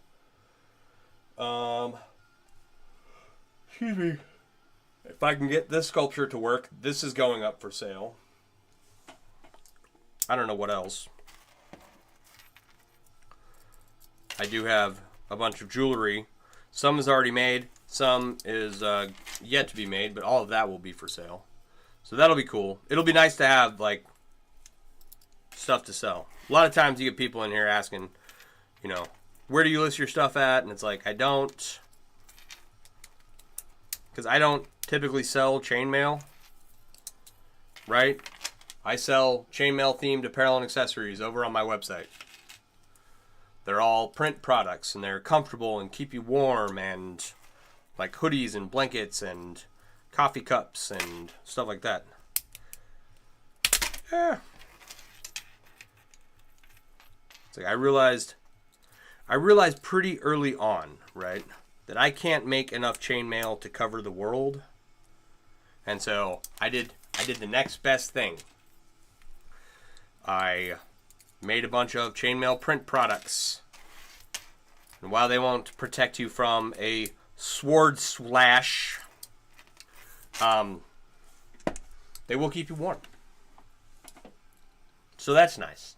Excuse me. If I can get this sculpture to work, this is going up for sale. I don't know what else. I do have a bunch of jewelry. Some is already made. Some is yet to be made, but all of that will be for sale. So that'll be cool. It'll be nice to have, like, stuff to sell. A lot of times you get people in here asking, you know, where do you list your stuff at? And it's like, I don't. Because I don't typically sell chainmail. Right? I sell chainmail themed apparel and accessories over on my website. They're all print products, and they're comfortable and keep you warm, and like hoodies and blankets and coffee cups and stuff like that. Yeah. It's like I realized pretty early on, right, that I can't make enough chainmail to cover the world. And so I did the next best thing. I made a bunch of chainmail print products. And while they won't protect you from a sword slash, they will keep you warm. So that's nice.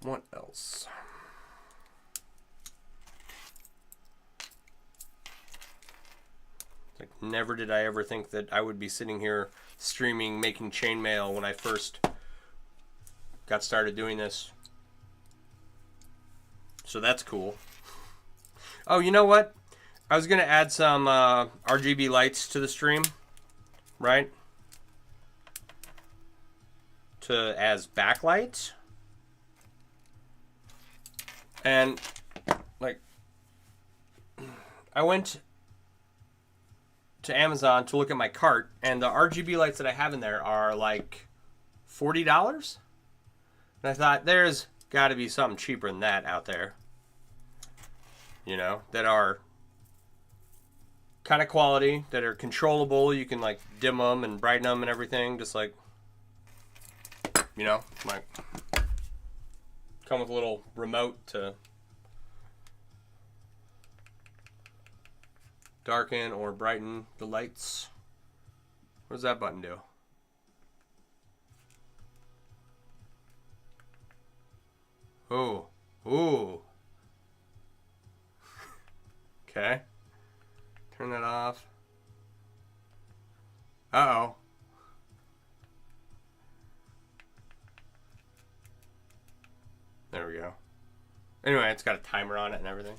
What else? Like, never did I ever think that I would be sitting here streaming, making chainmail when I first got started doing this. So that's cool. Oh, you know what? I was going to add some RGB lights to the stream, right? As backlights. And, like, I went to Amazon to look at my cart, and the RGB lights that I have in there are like $40. And I thought, there's got to be something cheaper than that out there. You know, that are kind of quality, that are controllable. You can, like, dim them and brighten them and everything. Just like, you know, like, come with a little remote to darken or brighten the lights. What does that button do? Oh, ooh. Okay. Turn that off. Uh-oh. There we go. Anyway, it's got a timer on it and everything.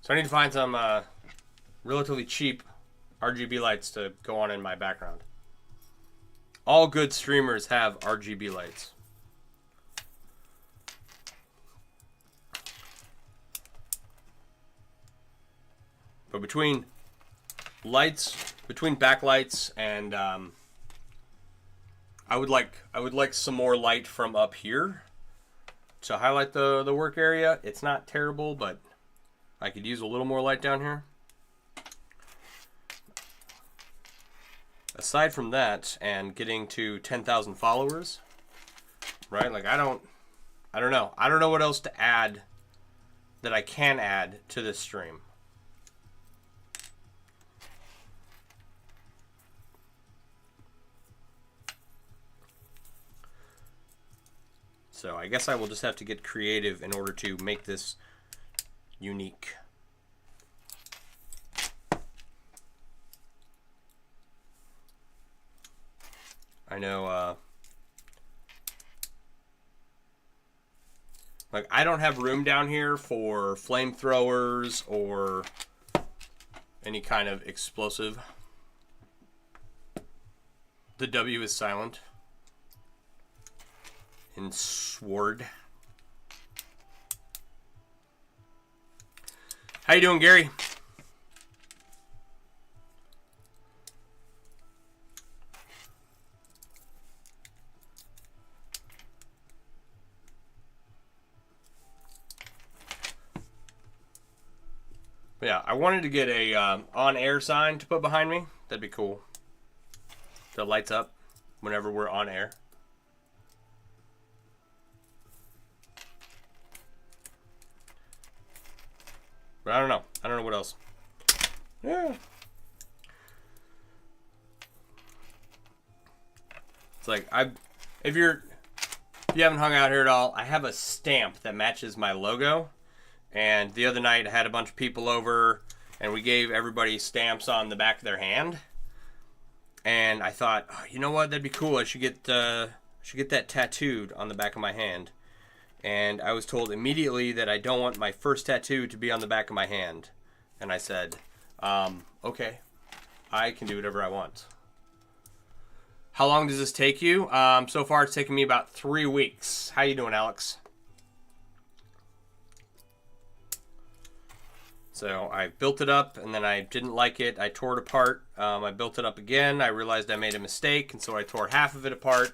So I need to find some relatively cheap RGB lights to go on in my background. All good streamers have RGB lights. But between backlights and I would like some more light from up here to highlight the work area. It's not terrible, but I could use a little more light down here. Aside from that, and getting to 10,000 followers, right? Like, I don't know. I don't know what else to add that I can add to this stream. So I guess I will just have to get creative in order to make this unique. I know, like, I don't have room down here for flamethrowers or any kind of explosive. The W is silent in sword. How you doing, Gary? Yeah, I wanted to get a on-air sign to put behind me. That'd be cool. That lights up whenever we're on air. But I don't know. I don't know what else. Yeah. It's like if you haven't hung out here at all, I have a stamp that matches my logo. And the other night I had a bunch of people over and we gave everybody stamps on the back of their hand. And I thought, oh, you know what, that'd be cool. I should get that tattooed on the back of my hand. And I was told immediately that I don't want my first tattoo to be on the back of my hand. And I said, okay, I can do whatever I want. How long does this take you? So far it's taken me about 3 weeks. How you doing, Alex? So I built it up and then I didn't like it. I tore it apart. I built it up again. I realized I made a mistake and so I tore half of it apart.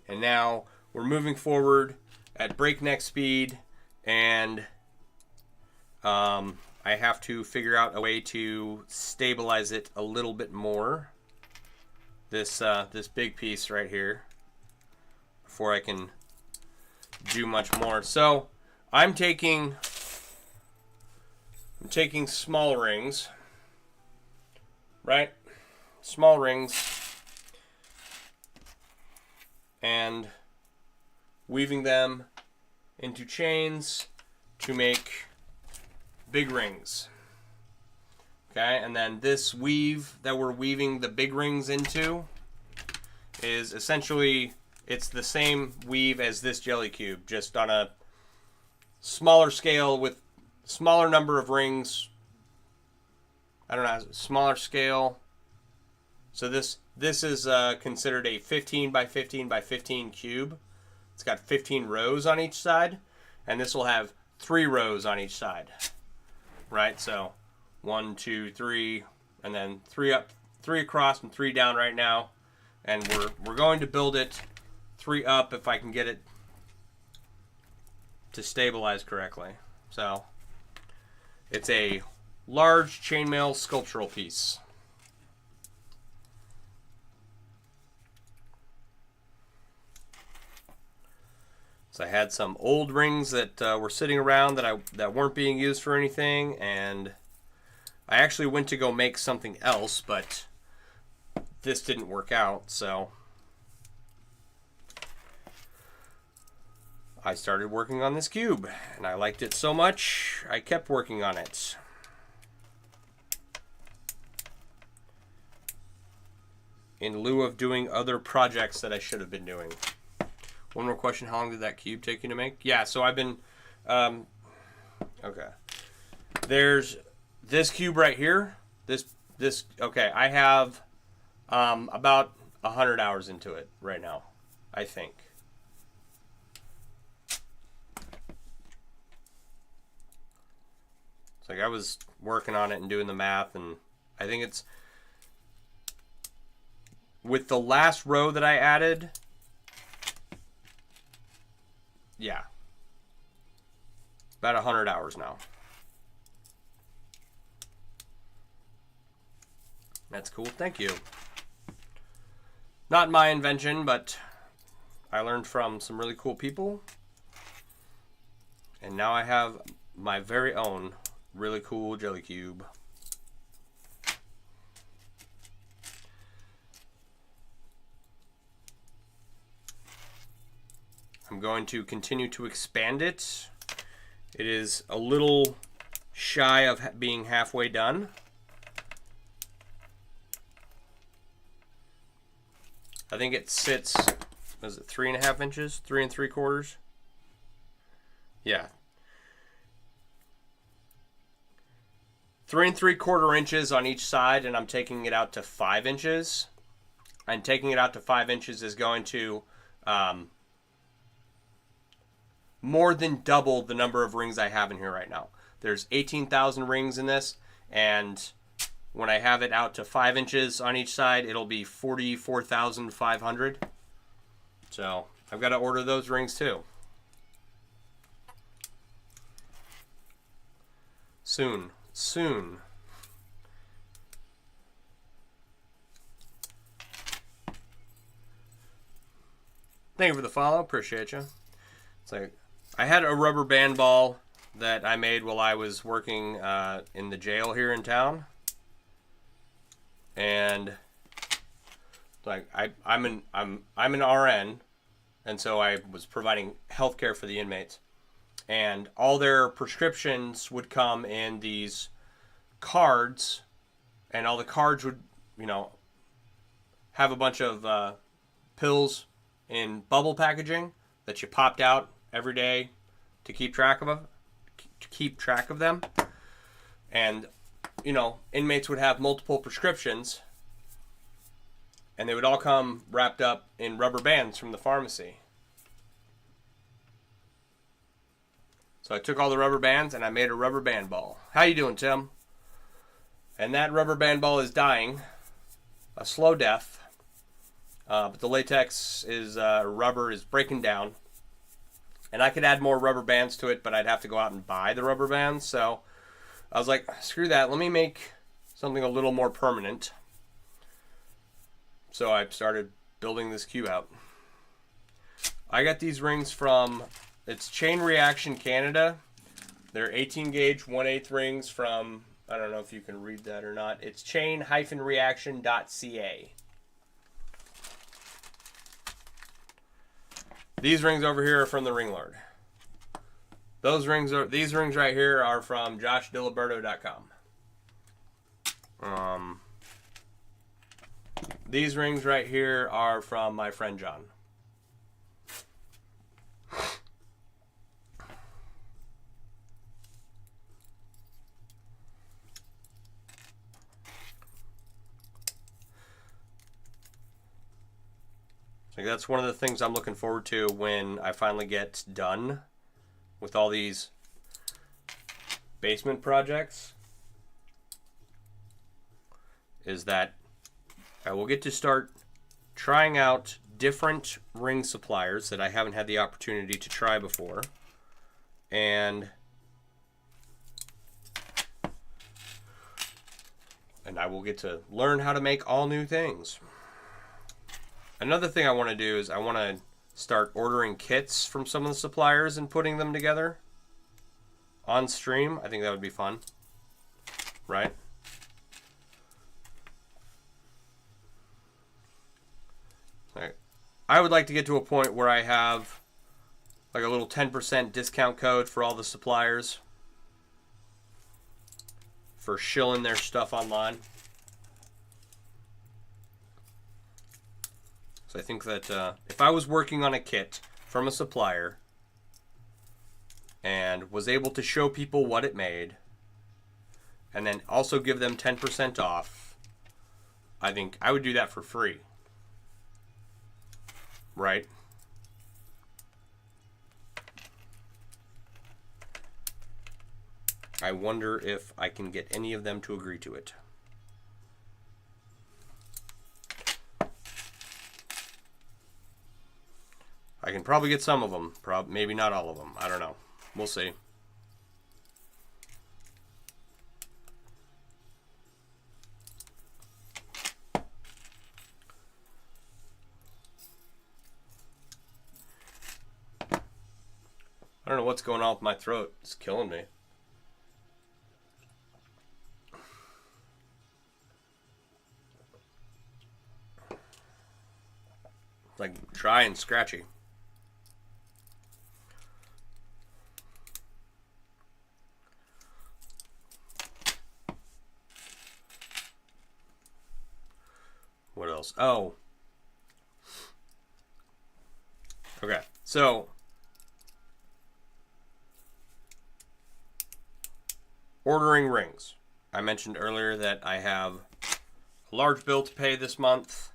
And now we're moving forward at breakneck speed and I have to figure out a way to stabilize it a little bit more. This big piece right here before I can do much more. So I'm taking small rings, right? Small rings and weaving them into chains to make big rings. Okay, and then this weave that we're weaving the big rings into is essentially, it's the same weave as this jelly cube, just on a smaller scale with smaller number of rings. I don't know, smaller scale. So this is considered a 15 by 15 by 15 cube. It's got 15 rows on each side, and this will have 3 rows on each side. Right, so 1, 2, 3, and then 3 up, 3 across, and 3 down right now. And we're going to build it 3 up if I can get it to stabilize correctly. So it's a large chainmail sculptural piece. So I had some old rings that were sitting around that weren't being used for anything, and I actually went to go make something else, but this didn't work out, so I started working on this cube, and I liked it so much, I kept working on it. In lieu of doing other projects that I should have been doing. One more question, how long did that cube take you to make? Yeah, so I've been, okay. There's this cube right here. Okay, I have about 100 hours into it right now, I think. It's like I was working on it and doing the math, and I think it's, with the last row that I added, yeah, about 100 hours now. That's cool. Thank you. Not my invention, but I learned from some really cool people. And now I have my very own really cool jelly cube. I'm going to continue to expand it. It is a little shy of being halfway done. I think it sits, what is it, 3.5 inches? 3 3/4? Yeah. 3 3/4 inches on each side, and I'm taking it out to 5 inches. And taking it out to 5 inches is going to more than double the number of rings I have in here right now. There's 18,000 rings in this, and when I have it out to 5 inches on each side, it'll be 44,500. So I've got to order those rings too. Soon. Soon. Thank you for the follow. Appreciate you. It's like, I had a rubber band ball that I made while I was working in the jail here in town. And like I'm an RN, and so I was providing healthcare for the inmates. And all their prescriptions would come in these cards, and all the cards would, have a bunch of pills in bubble packaging that you popped out every day to keep track of them. And inmates would have multiple prescriptions, and they would all come wrapped up in rubber bands from the pharmacy. So I took all the rubber bands and I made a rubber band ball. How you doing, Tim? And that rubber band ball is dying a slow death, but the latex is rubber is breaking down, and I could add more rubber bands to it, but I'd have to go out and buy the rubber bands. So I was like, screw that, let me make something a little more permanent. So I started building this cube out. I got these rings from, it's Chain Reaction Canada. They're 18 gauge 1/8 rings from, I don't know if you can read that or not. It's chain-reaction.ca. These rings over here are from the Ring Lord. These rings right here are from joshdiliberto.com. These rings right here are from my friend John. Like, that's one of the things I'm looking forward to when I finally get done with all these basement projects, is that I will get to start trying out different ring suppliers that I haven't had the opportunity to try before. And I will get to learn how to make all new things. Another thing I want to do is I want to start ordering kits from some of the suppliers and putting them together on stream. I think that would be fun, right? I would like to get to a point where I have like a little 10% discount code for all the suppliers for shilling their stuff online. So I think that if I was working on a kit from a supplier and was able to show people what it made and then also give them 10% off, I think I would do that for free. Right? I wonder if I can get any of them to agree to it. I can probably get some of them. Maybe not all of them. I don't know. We'll see. I don't know what's going on with my throat. It's killing me. It's like dry and scratchy. What else? Oh. Okay. So, ordering rings. I mentioned earlier that I have a large bill to pay this month.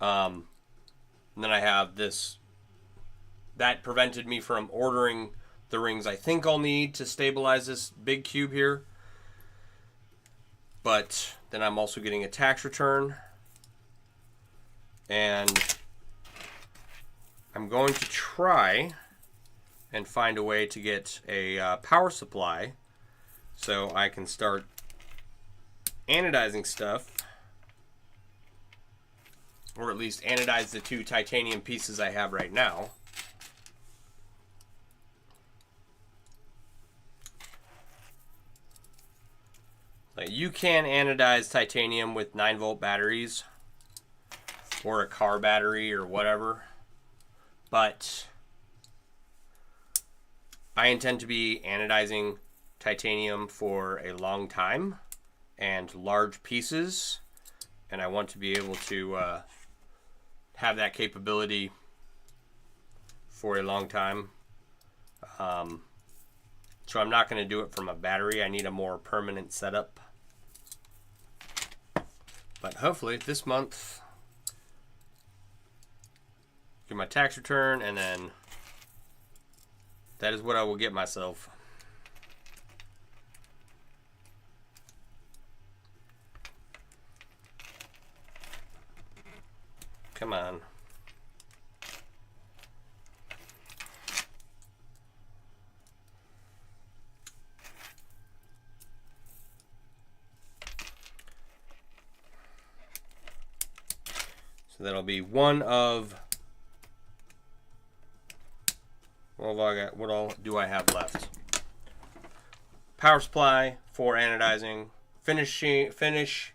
And then I have this. That prevented me from ordering the rings I think I'll need to stabilize this big cube here. But then I'm also getting a tax return. And I'm going to try and find a way to get a power supply so I can start anodizing stuff, or at least anodize the 2 titanium pieces I have right now. Like, you can anodize titanium with 9-volt batteries or a car battery or whatever, but I intend to be anodizing titanium for a long time and large pieces, and I want to be able to have that capability for a long time. So I'm not going to do it from a battery. I need a more permanent setup. But hopefully this month, get my tax return, and then that is what I will get myself. Come on. So that'll be one of, what all do I have left? Power supply for anodizing, finish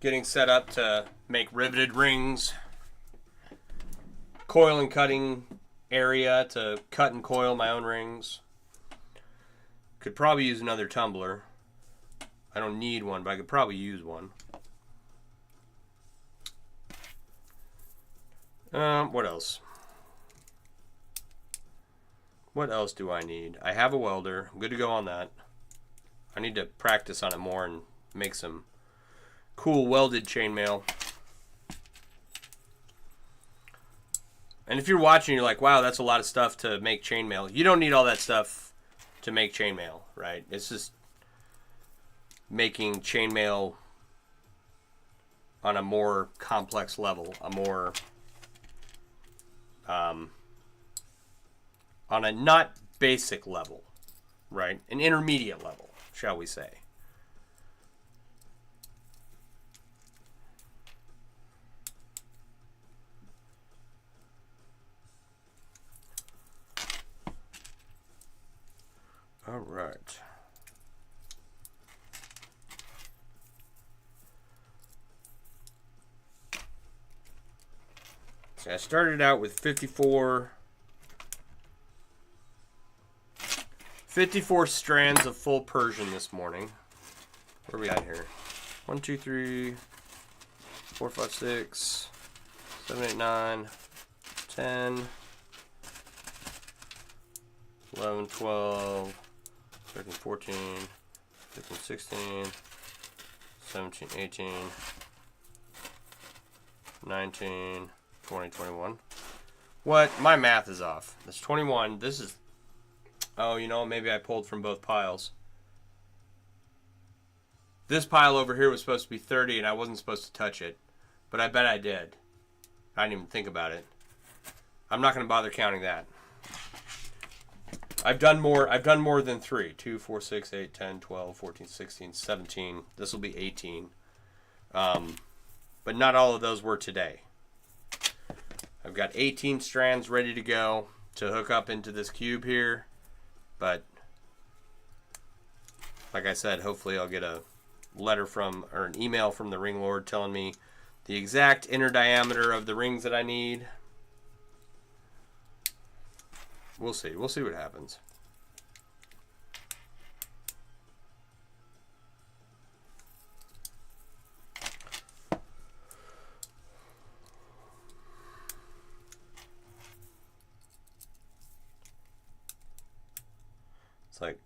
getting set up to make riveted rings, coil and cutting area to cut and coil my own rings. Could probably use another tumbler. I don't need one, but I could probably use one. What else? What else do I need? I have a welder. I'm good to go on that. I need to practice on it more and make some cool welded chainmail. And if you're watching, you're like, wow, that's a lot of stuff to make chainmail. You don't need all that stuff to make chainmail, right? It's just making chainmail on a more complex level, a more on a not basic level, right? An intermediate level, shall we say. All right. So I started out with 54 strands of full Persian this morning. Where are we at here? 1, 2, 3, 4, 5, 6, 7, 8, 9, 10, 11, 12, 13, 14, 15, 16, 17, 18, 19, 20, 21. What? My math is off. That's 21. This is... Oh, you know, maybe I pulled from both piles. This pile over here was supposed to be 30, and I wasn't supposed to touch it. But I bet I did. I didn't even think about it. I'm not going to bother counting that. I've done more than 3. 2, 4, 6, 8, 10, 12, 14, 16, 17. This will be 18. But not all of those were today. I've got 18 strands ready to go to hook up into this cube here. But like I said, hopefully I'll get a letter from, or an email from the ring lord telling me the exact inner diameter of the rings that I need. We'll see. We'll see what happens. It's like,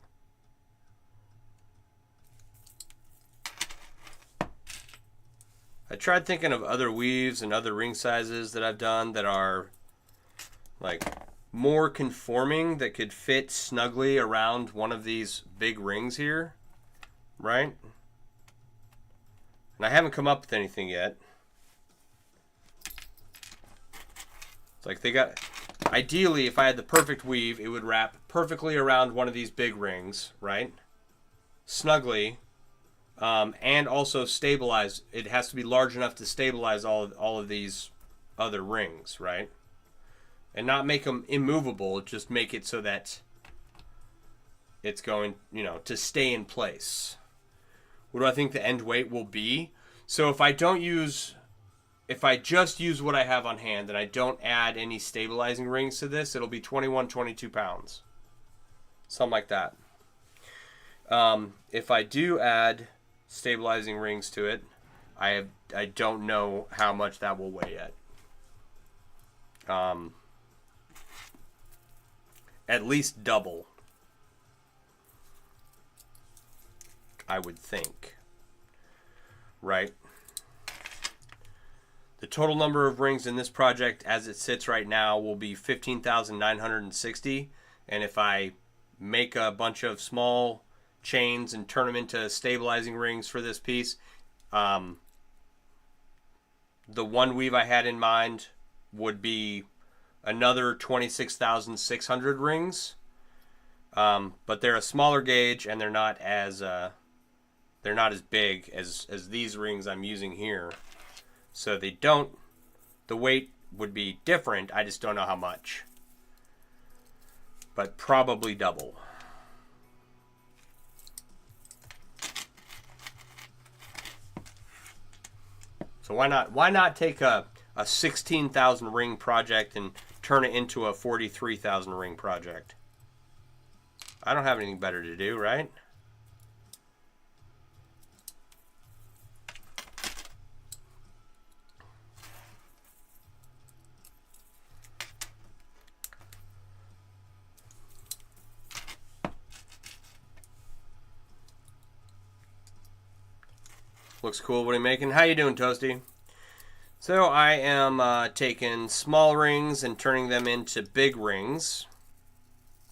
I tried thinking of other weaves and other ring sizes that I've done that are like more conforming, that could fit snugly around one of these big rings here, right? And I haven't come up with anything yet. It's like they got... Ideally, if I had the perfect weave, it would wrap perfectly around one of these big rings, right? Snugly, and also stabilize. It has to be large enough to stabilize all of these other rings, right? And not make them immovable, just make it so that it's going, you know, to stay in place. what do I think the end weight will be? So if I just use what I have on hand and I don't add any stabilizing rings to this, it'll be 21, 22 pounds. Something like that. If I do add stabilizing rings to it, I don't know how much that will weigh yet. At least double, I would think. Right? The total number of rings in this project as it sits right now will be 15,960. And if I make a bunch of small chains and turn them into stabilizing rings for this piece, the one weave I had in mind would be another 26,600 rings. But they're a smaller gauge and they're not as big as these rings I'm using here. So the weight would be different. I just don't know how much. But probably double. So why not take a 16,000 ring project and turn it into a 43,000 ring project? I don't have anything better to do, right? Looks cool. What are you making? How you doing, Toasty? So I am taking small rings and turning them into big rings.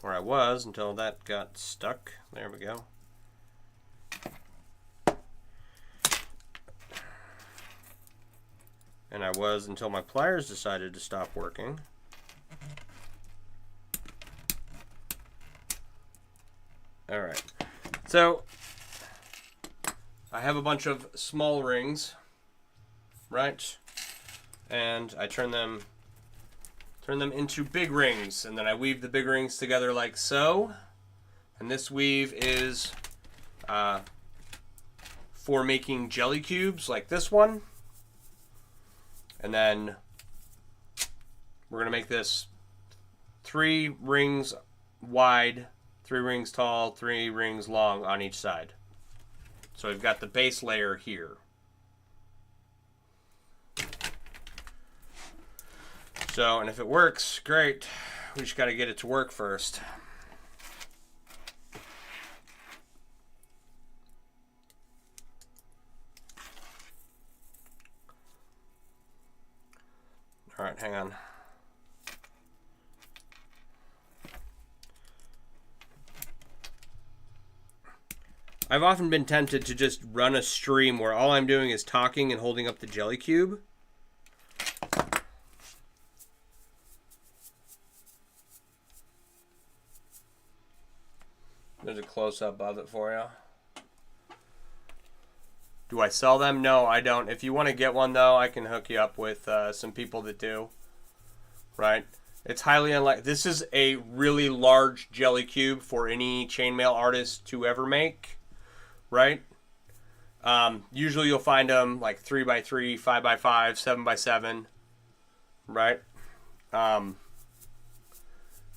Or I was until that got stuck. There we go. And I was until my pliers decided to stop working. Alright. So I have a bunch of small rings, right? And I turn them into big rings, and then I weave the big rings together like so. And this weave is for making jelly cubes like this one. And then we're gonna make this 3 rings wide, 3 rings tall, 3 rings long on each side. So we've got the base layer here. So, and if it works, great. We just got to get it to work first. All right, hang on. I've often been tempted to just run a stream where all I'm doing is talking and holding up the jelly cube. There's a close-up of it for you. Do I sell them? No, I don't. If you want to get one, though, I can hook you up with some people that do. Right? It's highly unlikely. This is a really large jelly cube for any chainmail artist to ever make. Right? Usually you'll find them like 3x3, 5x5, 7x7. Right?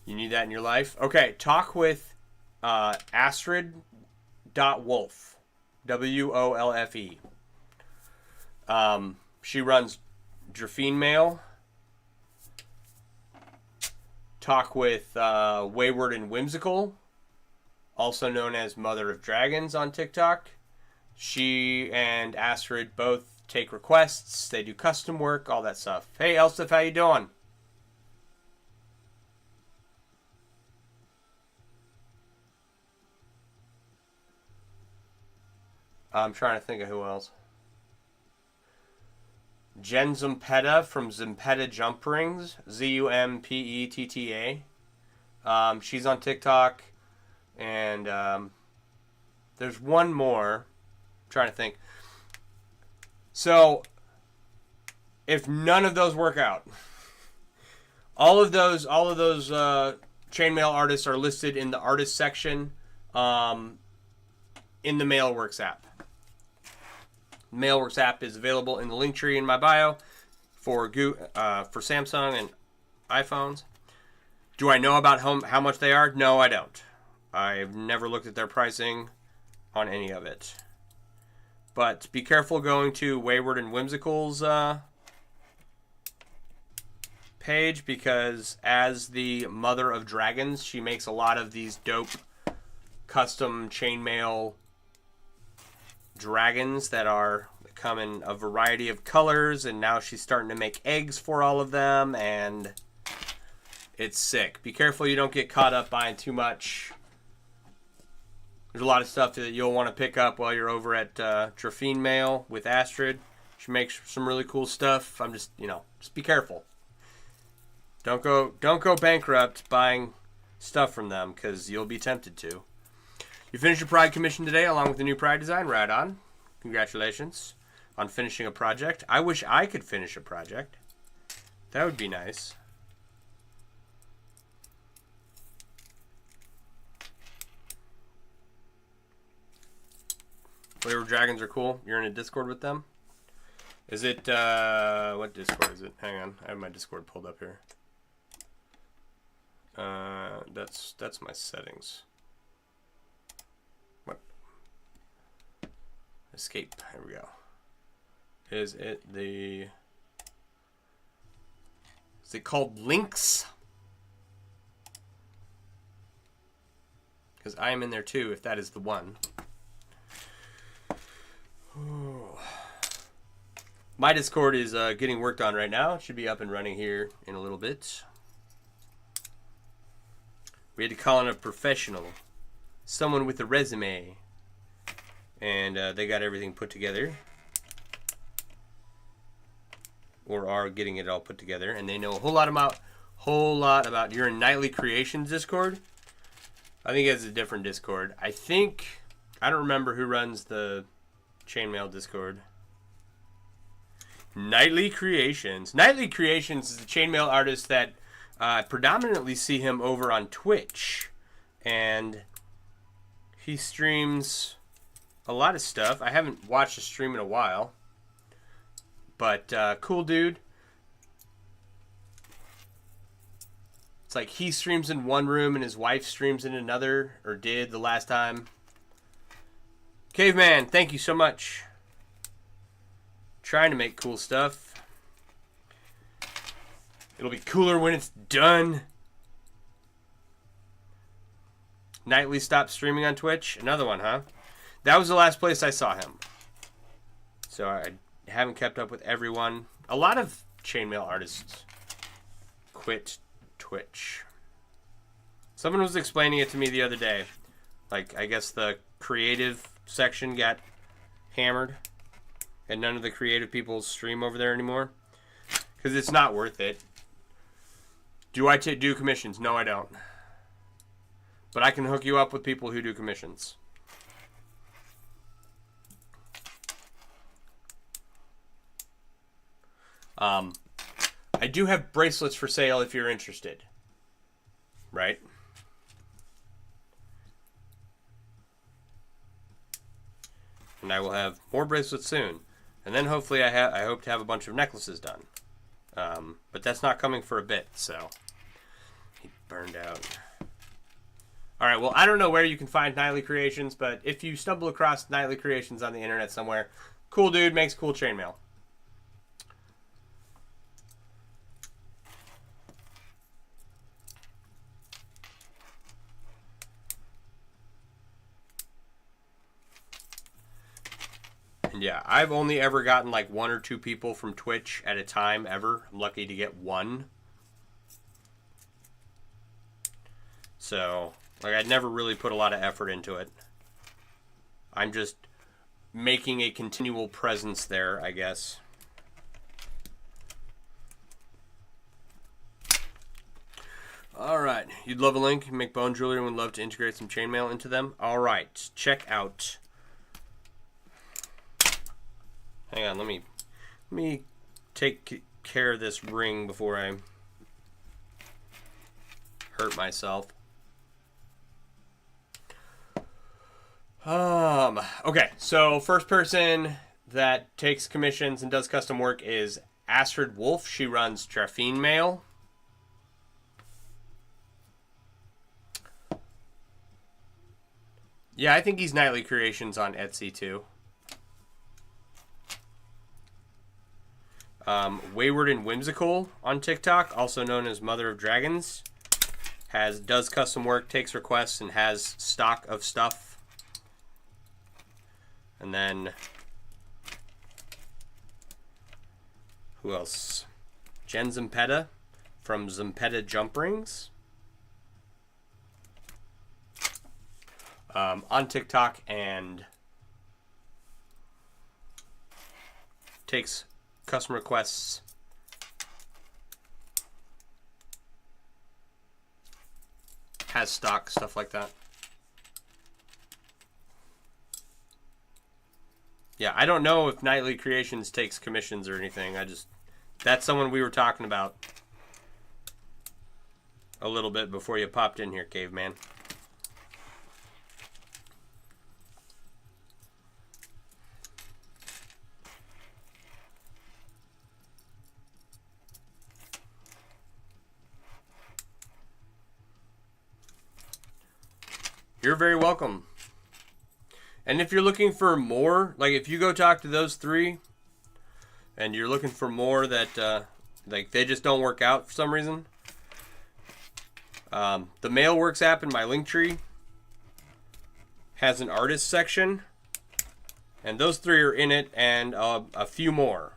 You need that in your life. Okay, talk with Astrid.Wolfe. W-O-L-F-E. She runs Draffine Mail. Talk with Wayward and Whimsical, also known as Mother of Dragons on TikTok. She and Astrid both take requests. They do custom work, all that stuff. Hey, Elspeth, how you doing? I'm trying to think of who else. Jen Zumpetta from Zumpetta Jump Rings. Z-U-M-P-E-T-T-A. She's on TikTok. And there's one more. I'm trying to think. So, if none of those work out, all of those chainmail artists are listed in the artist section in the Mailworks app. The Mailworks app is available in the link tree in my bio for Samsung and iPhones. Do I know about how much they are? No, I don't. I've never looked at their pricing on any of it. But be careful going to Wayward and Whimsical's page, because as the mother of dragons, she makes a lot of these dope custom chainmail dragons that come in a variety of colors, and now she's starting to make eggs for all of them, and it's sick. Be careful you don't get caught up buying too much. There's a lot of stuff that you'll want to pick up while you're over at Traphine Mail with Astrid. She makes some really cool stuff. I'm just, just be careful. Don't go bankrupt buying stuff from them, because you'll be tempted to. You finished your Pride commission today along with the new Pride design. Right on. Congratulations on finishing a project. I wish I could finish a project. That would be nice. Wayward Dragons are cool. You're in a Discord with them? Is it, what Discord is it? Hang on. I have my Discord pulled up here. That's my settings. What? Escape. Here we go. Is it called Links? Because I am in there too, if that is the one. My Discord is getting worked on right now. It should be up and running here in a little bit. We had to call in a professional, someone with a resume, and they got everything put together, or are getting it all put together, and they know a whole lot about. You're in Nightly Creations Discord. I think it's a different Discord. I don't remember who runs the Chainmail Discord. Nightly Creations. Nightly Creations is a chainmail artist that I predominantly see him over on Twitch, and he streams a lot of stuff. I haven't watched a stream in a while, but cool dude. It's like he streams in one room and his wife streams in another, or did the last time. Caveman, thank you so much. Trying to make cool stuff. It'll be cooler when it's done. Nightly stopped streaming on Twitch. Another one, huh? That was the last place I saw him. So I haven't kept up with everyone. A lot of chainmail artists quit Twitch. Someone was explaining it to me the other day. Like, I guess the creative section got hammered, and none of the creative people stream over there anymore, because it's not worth it. Do I do commissions? No, I don't. But I can hook you up with people who do commissions. I do have bracelets for sale if you're interested. Right? And I will have more bracelets soon. And then hopefully I hope to have a bunch of necklaces done. But that's not coming for a bit, so he burned out. All right, well, I don't know where you can find Nightly Creations, but if you stumble across Nightly Creations on the internet somewhere, cool dude, makes cool chainmail. Yeah, I've only ever gotten like 1 or 2 people from Twitch at a time ever. I'm lucky to get 1. So, like, I'd never really put a lot of effort into it. I'm just making a continual presence there, I guess. Alright, you'd love a link. You make bone jewelry and would love to integrate some chainmail into them. Alright, check out. Hang on, let me take care of this ring before I hurt myself. Okay, so first person that takes commissions and does custom work is Astrid Wolf. She runs Traffine Mail. Yeah, I think he's Nightly Creations on Etsy too. Wayward and Whimsical on TikTok, also known as Mother of Dragons, does custom work, takes requests, and has stock of stuff. And then who else? Jen Zampetta from Zampetta Jump Rings. On TikTok, and takes custom requests. Has stock, stuff like that. Yeah, I don't know if Nightly Creations takes commissions or anything. That's someone we were talking about a little bit before you popped in here, Caveman. You're very welcome. And if you're looking for more, like if you go talk to those three and you're looking for more that like they just don't work out for some reason, the Mailworks app in my Linktree has an artist section, and those three are in it, and a few more.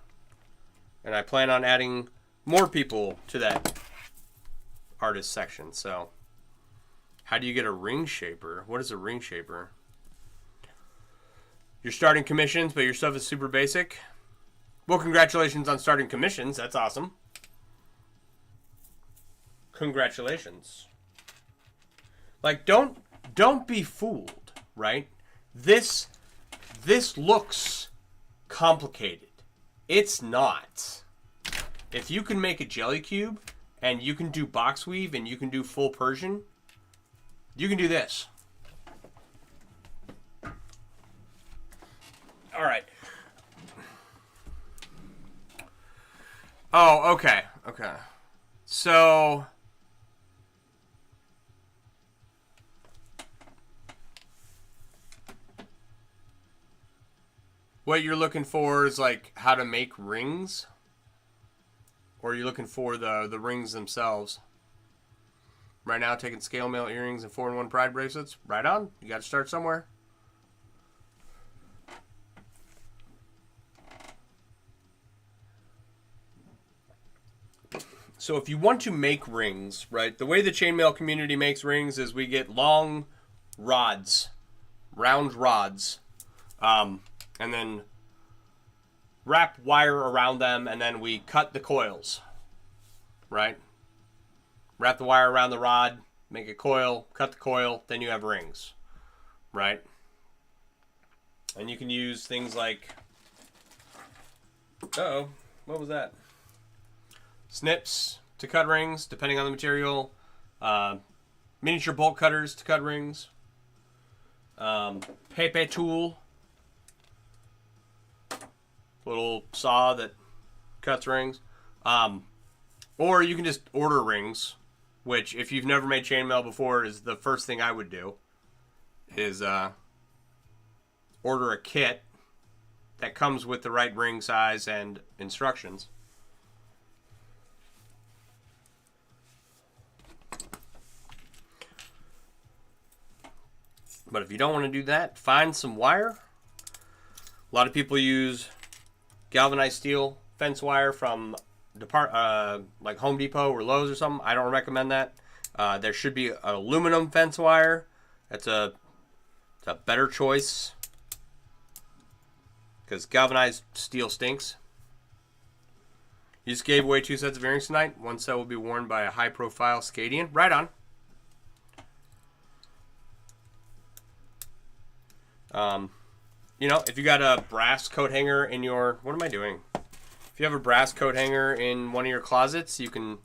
And I plan on adding more people to that artist section. So how do you get a ring shaper? What is a ring shaper? You're starting commissions, but your stuff is super basic. Well, congratulations on starting commissions. That's awesome. Congratulations. Like, don't be fooled, right? This looks complicated. It's not. If you can make a jelly cube, and you can do box weave, and you can do full Persian, you can do this. All right. Oh, okay. Okay. So what you're looking for is like how to make rings? Or are you looking for the rings themselves? Right now, taking scale mail earrings and 4-in-1 pride bracelets. Right on. You got to start somewhere. So if you want to make rings, right, the way the chainmail community makes rings is we get long rods, round rods, and then wrap wire around them, and then we cut the coils, right? Wrap the wire around the rod, make a coil, cut the coil, then you have rings, right? And you can use things like, uh-oh, what was that? Snips to cut rings, depending on the material. Miniature bolt cutters to cut rings. Pepe tool. Little saw that cuts rings. Or you can just order rings, which if you've never made chainmail before is the first thing I would do. Is order a kit that comes with the right ring size and instructions. But if you don't want to do that, find some wire. A lot of people use galvanized steel fence wire from like Home Depot or Lowe's or something. I don't recommend that. There should be an aluminum fence wire. It's a better choice because galvanized steel stinks. You just gave away 2 sets of earrings tonight. One set will be worn by a high-profile Scadian. Right on. You know, if you got a brass coat hanger in your... What am I doing? If you have a brass coat hanger in one of your closets, you can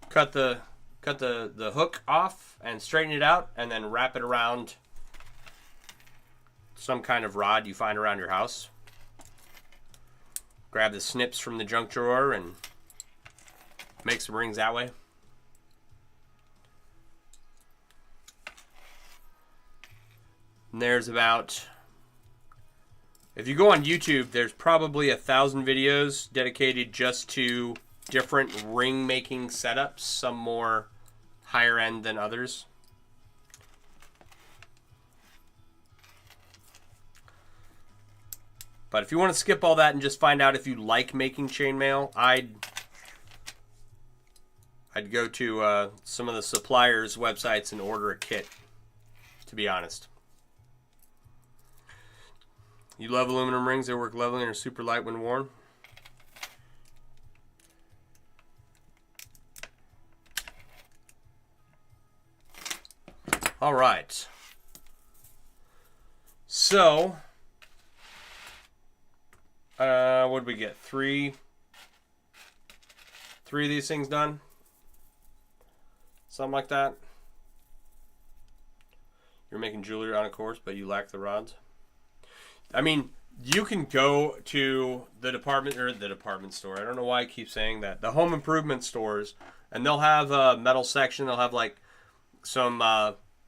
cut the hook off and straighten it out and then wrap it around some kind of rod you find around your house. Grab the snips from the junk drawer and make some rings that way. And there's about, if you go on YouTube, there's probably 1,000 videos dedicated just to different ring making setups, some more higher end than others. But if you want to skip all that and just find out if you like making chainmail, I'd go to some of the suppliers' websites and order a kit, to be honest. You love aluminum rings. They work lovely and are super light when worn. All right. So, what did we get? Three of these things done? Something like that. You're making jewelry on a course, but you lack the rods. I mean, you can go to the department store. I don't know why I keep saying that. The home improvement stores, and they'll have a metal section. They'll have like some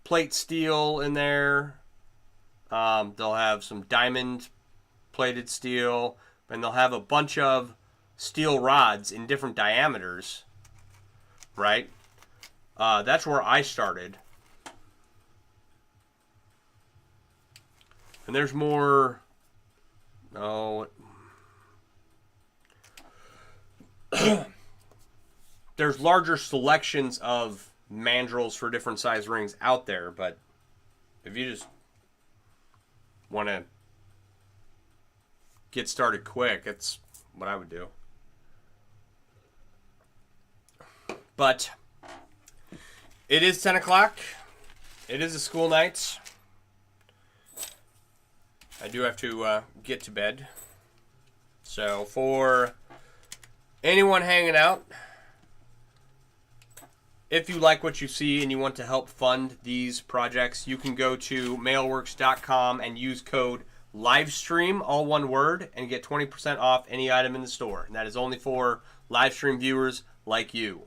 plate steel in there. They'll have some diamond plated steel, and they'll have a bunch of steel rods in different diameters, right? That's where I started. And there's more. No. There's larger selections of mandrels for different size rings out there, but if you just want to get started quick, it's what I would do. But it is 10 o'clock. It is a school night. I do have to get to bed. So for anyone hanging out, if you like what you see and you want to help fund these projects, you can go to mailworks.com and use code LIVESTREAM, all one word, and get 20% off any item in the store. And that is only for live stream viewers like you.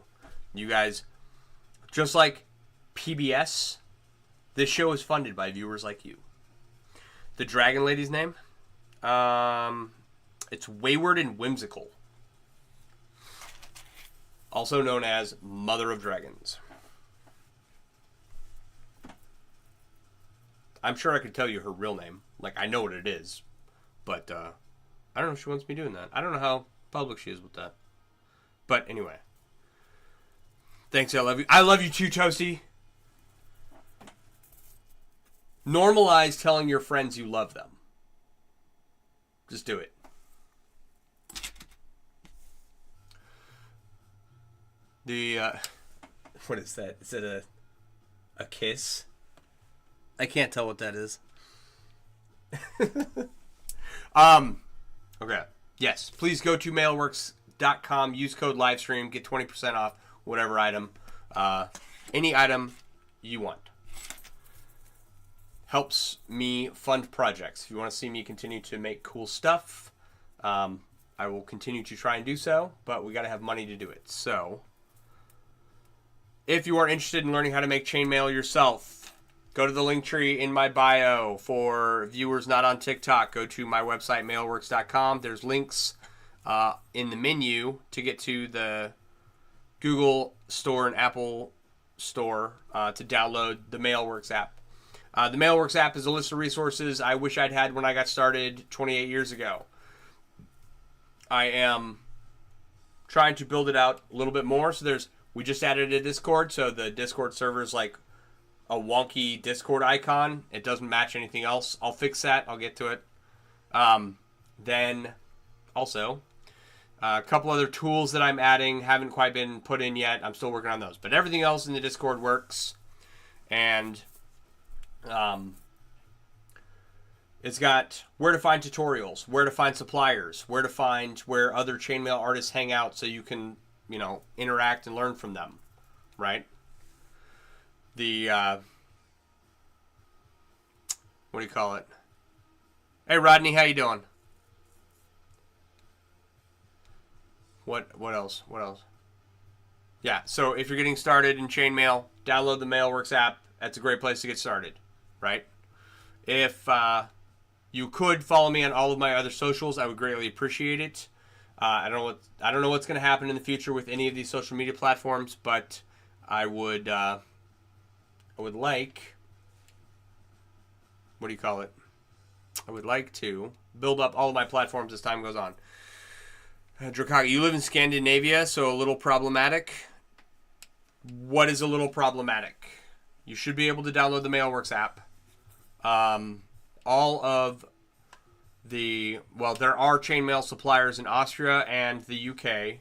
You guys, just like PBS, this show is funded by viewers like you. The dragon lady's name? It's Wayward and Whimsical. Also known as Mother of Dragons. I'm sure I could tell you her real name. Like, I know what it is. But, I don't know if she wants me doing that. I don't know how public she is with that. But, anyway. Thanks, I love you. I love you too, Toasty. Normalize telling your friends you love them. Just do it. What is that? Is it a kiss? I can't tell what that is. Okay. Yes. Please go to mailworks.com. Use code LIVESTREAM. Get 20% off whatever item. Any item you want. Helps me fund projects. If you want to see me continue to make cool stuff, I will continue to try and do so, but we got to have money to do it. So, if you are interested in learning how to make chainmail yourself, go to the link tree in my bio. For viewers not on TikTok, go to my website, mailworks.com. There's links in the menu to get to the Google Store and Apple Store to download the Mailworks app. The Mailworks app is a list of resources I wish I'd had when I got started 28 years ago. I am trying to build it out a little bit more. So we just added a Discord, so the Discord server is like a wonky Discord icon. It doesn't match anything else. I'll fix that. I'll get to it. Then also a couple other tools that I'm adding haven't quite been put in yet. I'm still working on those, but everything else in the Discord works. And it's got where to find tutorials, where to find suppliers, where to find where other chainmail artists hang out so you can, interact and learn from them, right? The, what do you call it? Hey, Rodney, how you doing? What else? What else? Yeah, so if you're getting started in chainmail, download the Mailworks app. That's a great place to get started, right? If you could follow me on all of my other socials, I would greatly appreciate it. I don't know what's going to happen in the future with any of these social media platforms, but I would like, what do you call it? I would like to build up all of my platforms as time goes on. Drakaga, you live in Scandinavia, so a little problematic. What is a little problematic? You should be able to download the Mailworks app. All of there are chainmail suppliers in Austria and the UK.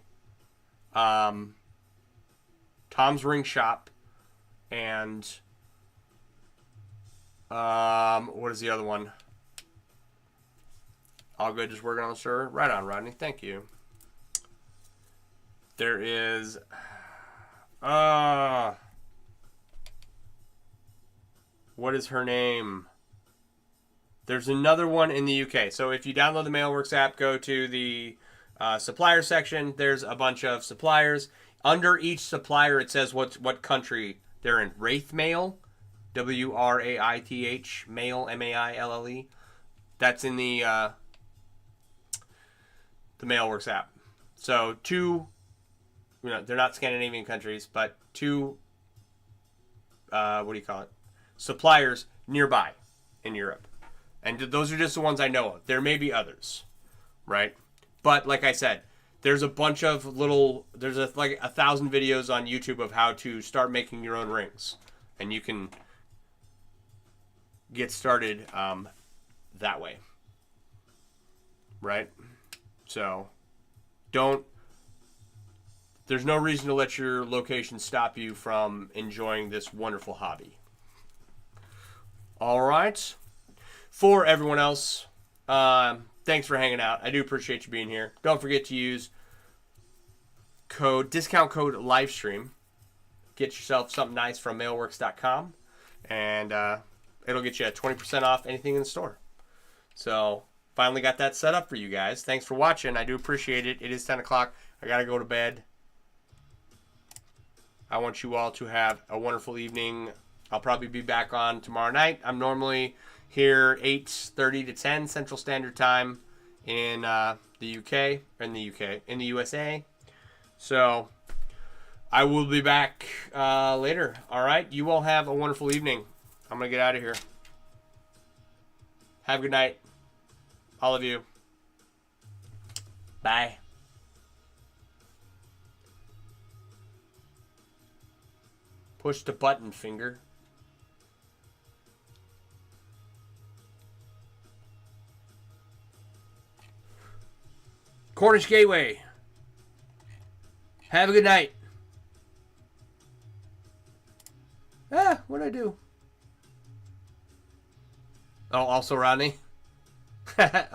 Tom's Ring Shop and what is the other one? All good, just working on the server. Right on, Rodney. Thank you. There is what is her name? There's another one in the UK. So if you download the Mailworks app, go to the supplier section. There's a bunch of suppliers. Under each supplier, it says what country they're in. Wraith Mail, WRAITH, Mail, MAILLE. That's in the Mailworks app. So they're not Scandinavian countries, but two, suppliers nearby in Europe. And those are just the ones I know of. There may be others, right? But like I said, there's a bunch of there's like 1,000 videos on YouTube of how to start making your own rings. And you can get started that way, right? So there's no reason to let your location stop you from enjoying this wonderful hobby. All right. For everyone else, thanks for hanging out. I do appreciate you being here. Don't forget to use discount code livestream. Get yourself something nice from mailworks.com, and it'll get you 20% off anything in the store. So finally got that set up for you guys. Thanks for watching. I do appreciate it. It is 10 o'clock. I got to go to bed. I want you all to have a wonderful evening. I'll probably be back on tomorrow night. I'm normally here 8:30 to 10 Central Standard Time in the USA. So I will be back later. All right. You all have a wonderful evening. I'm going to get out of here. Have a good night. All of you. Bye. Push the button, finger. Cornish Gateway. Have a good night. What'd I do? Oh, also Rodney? All right.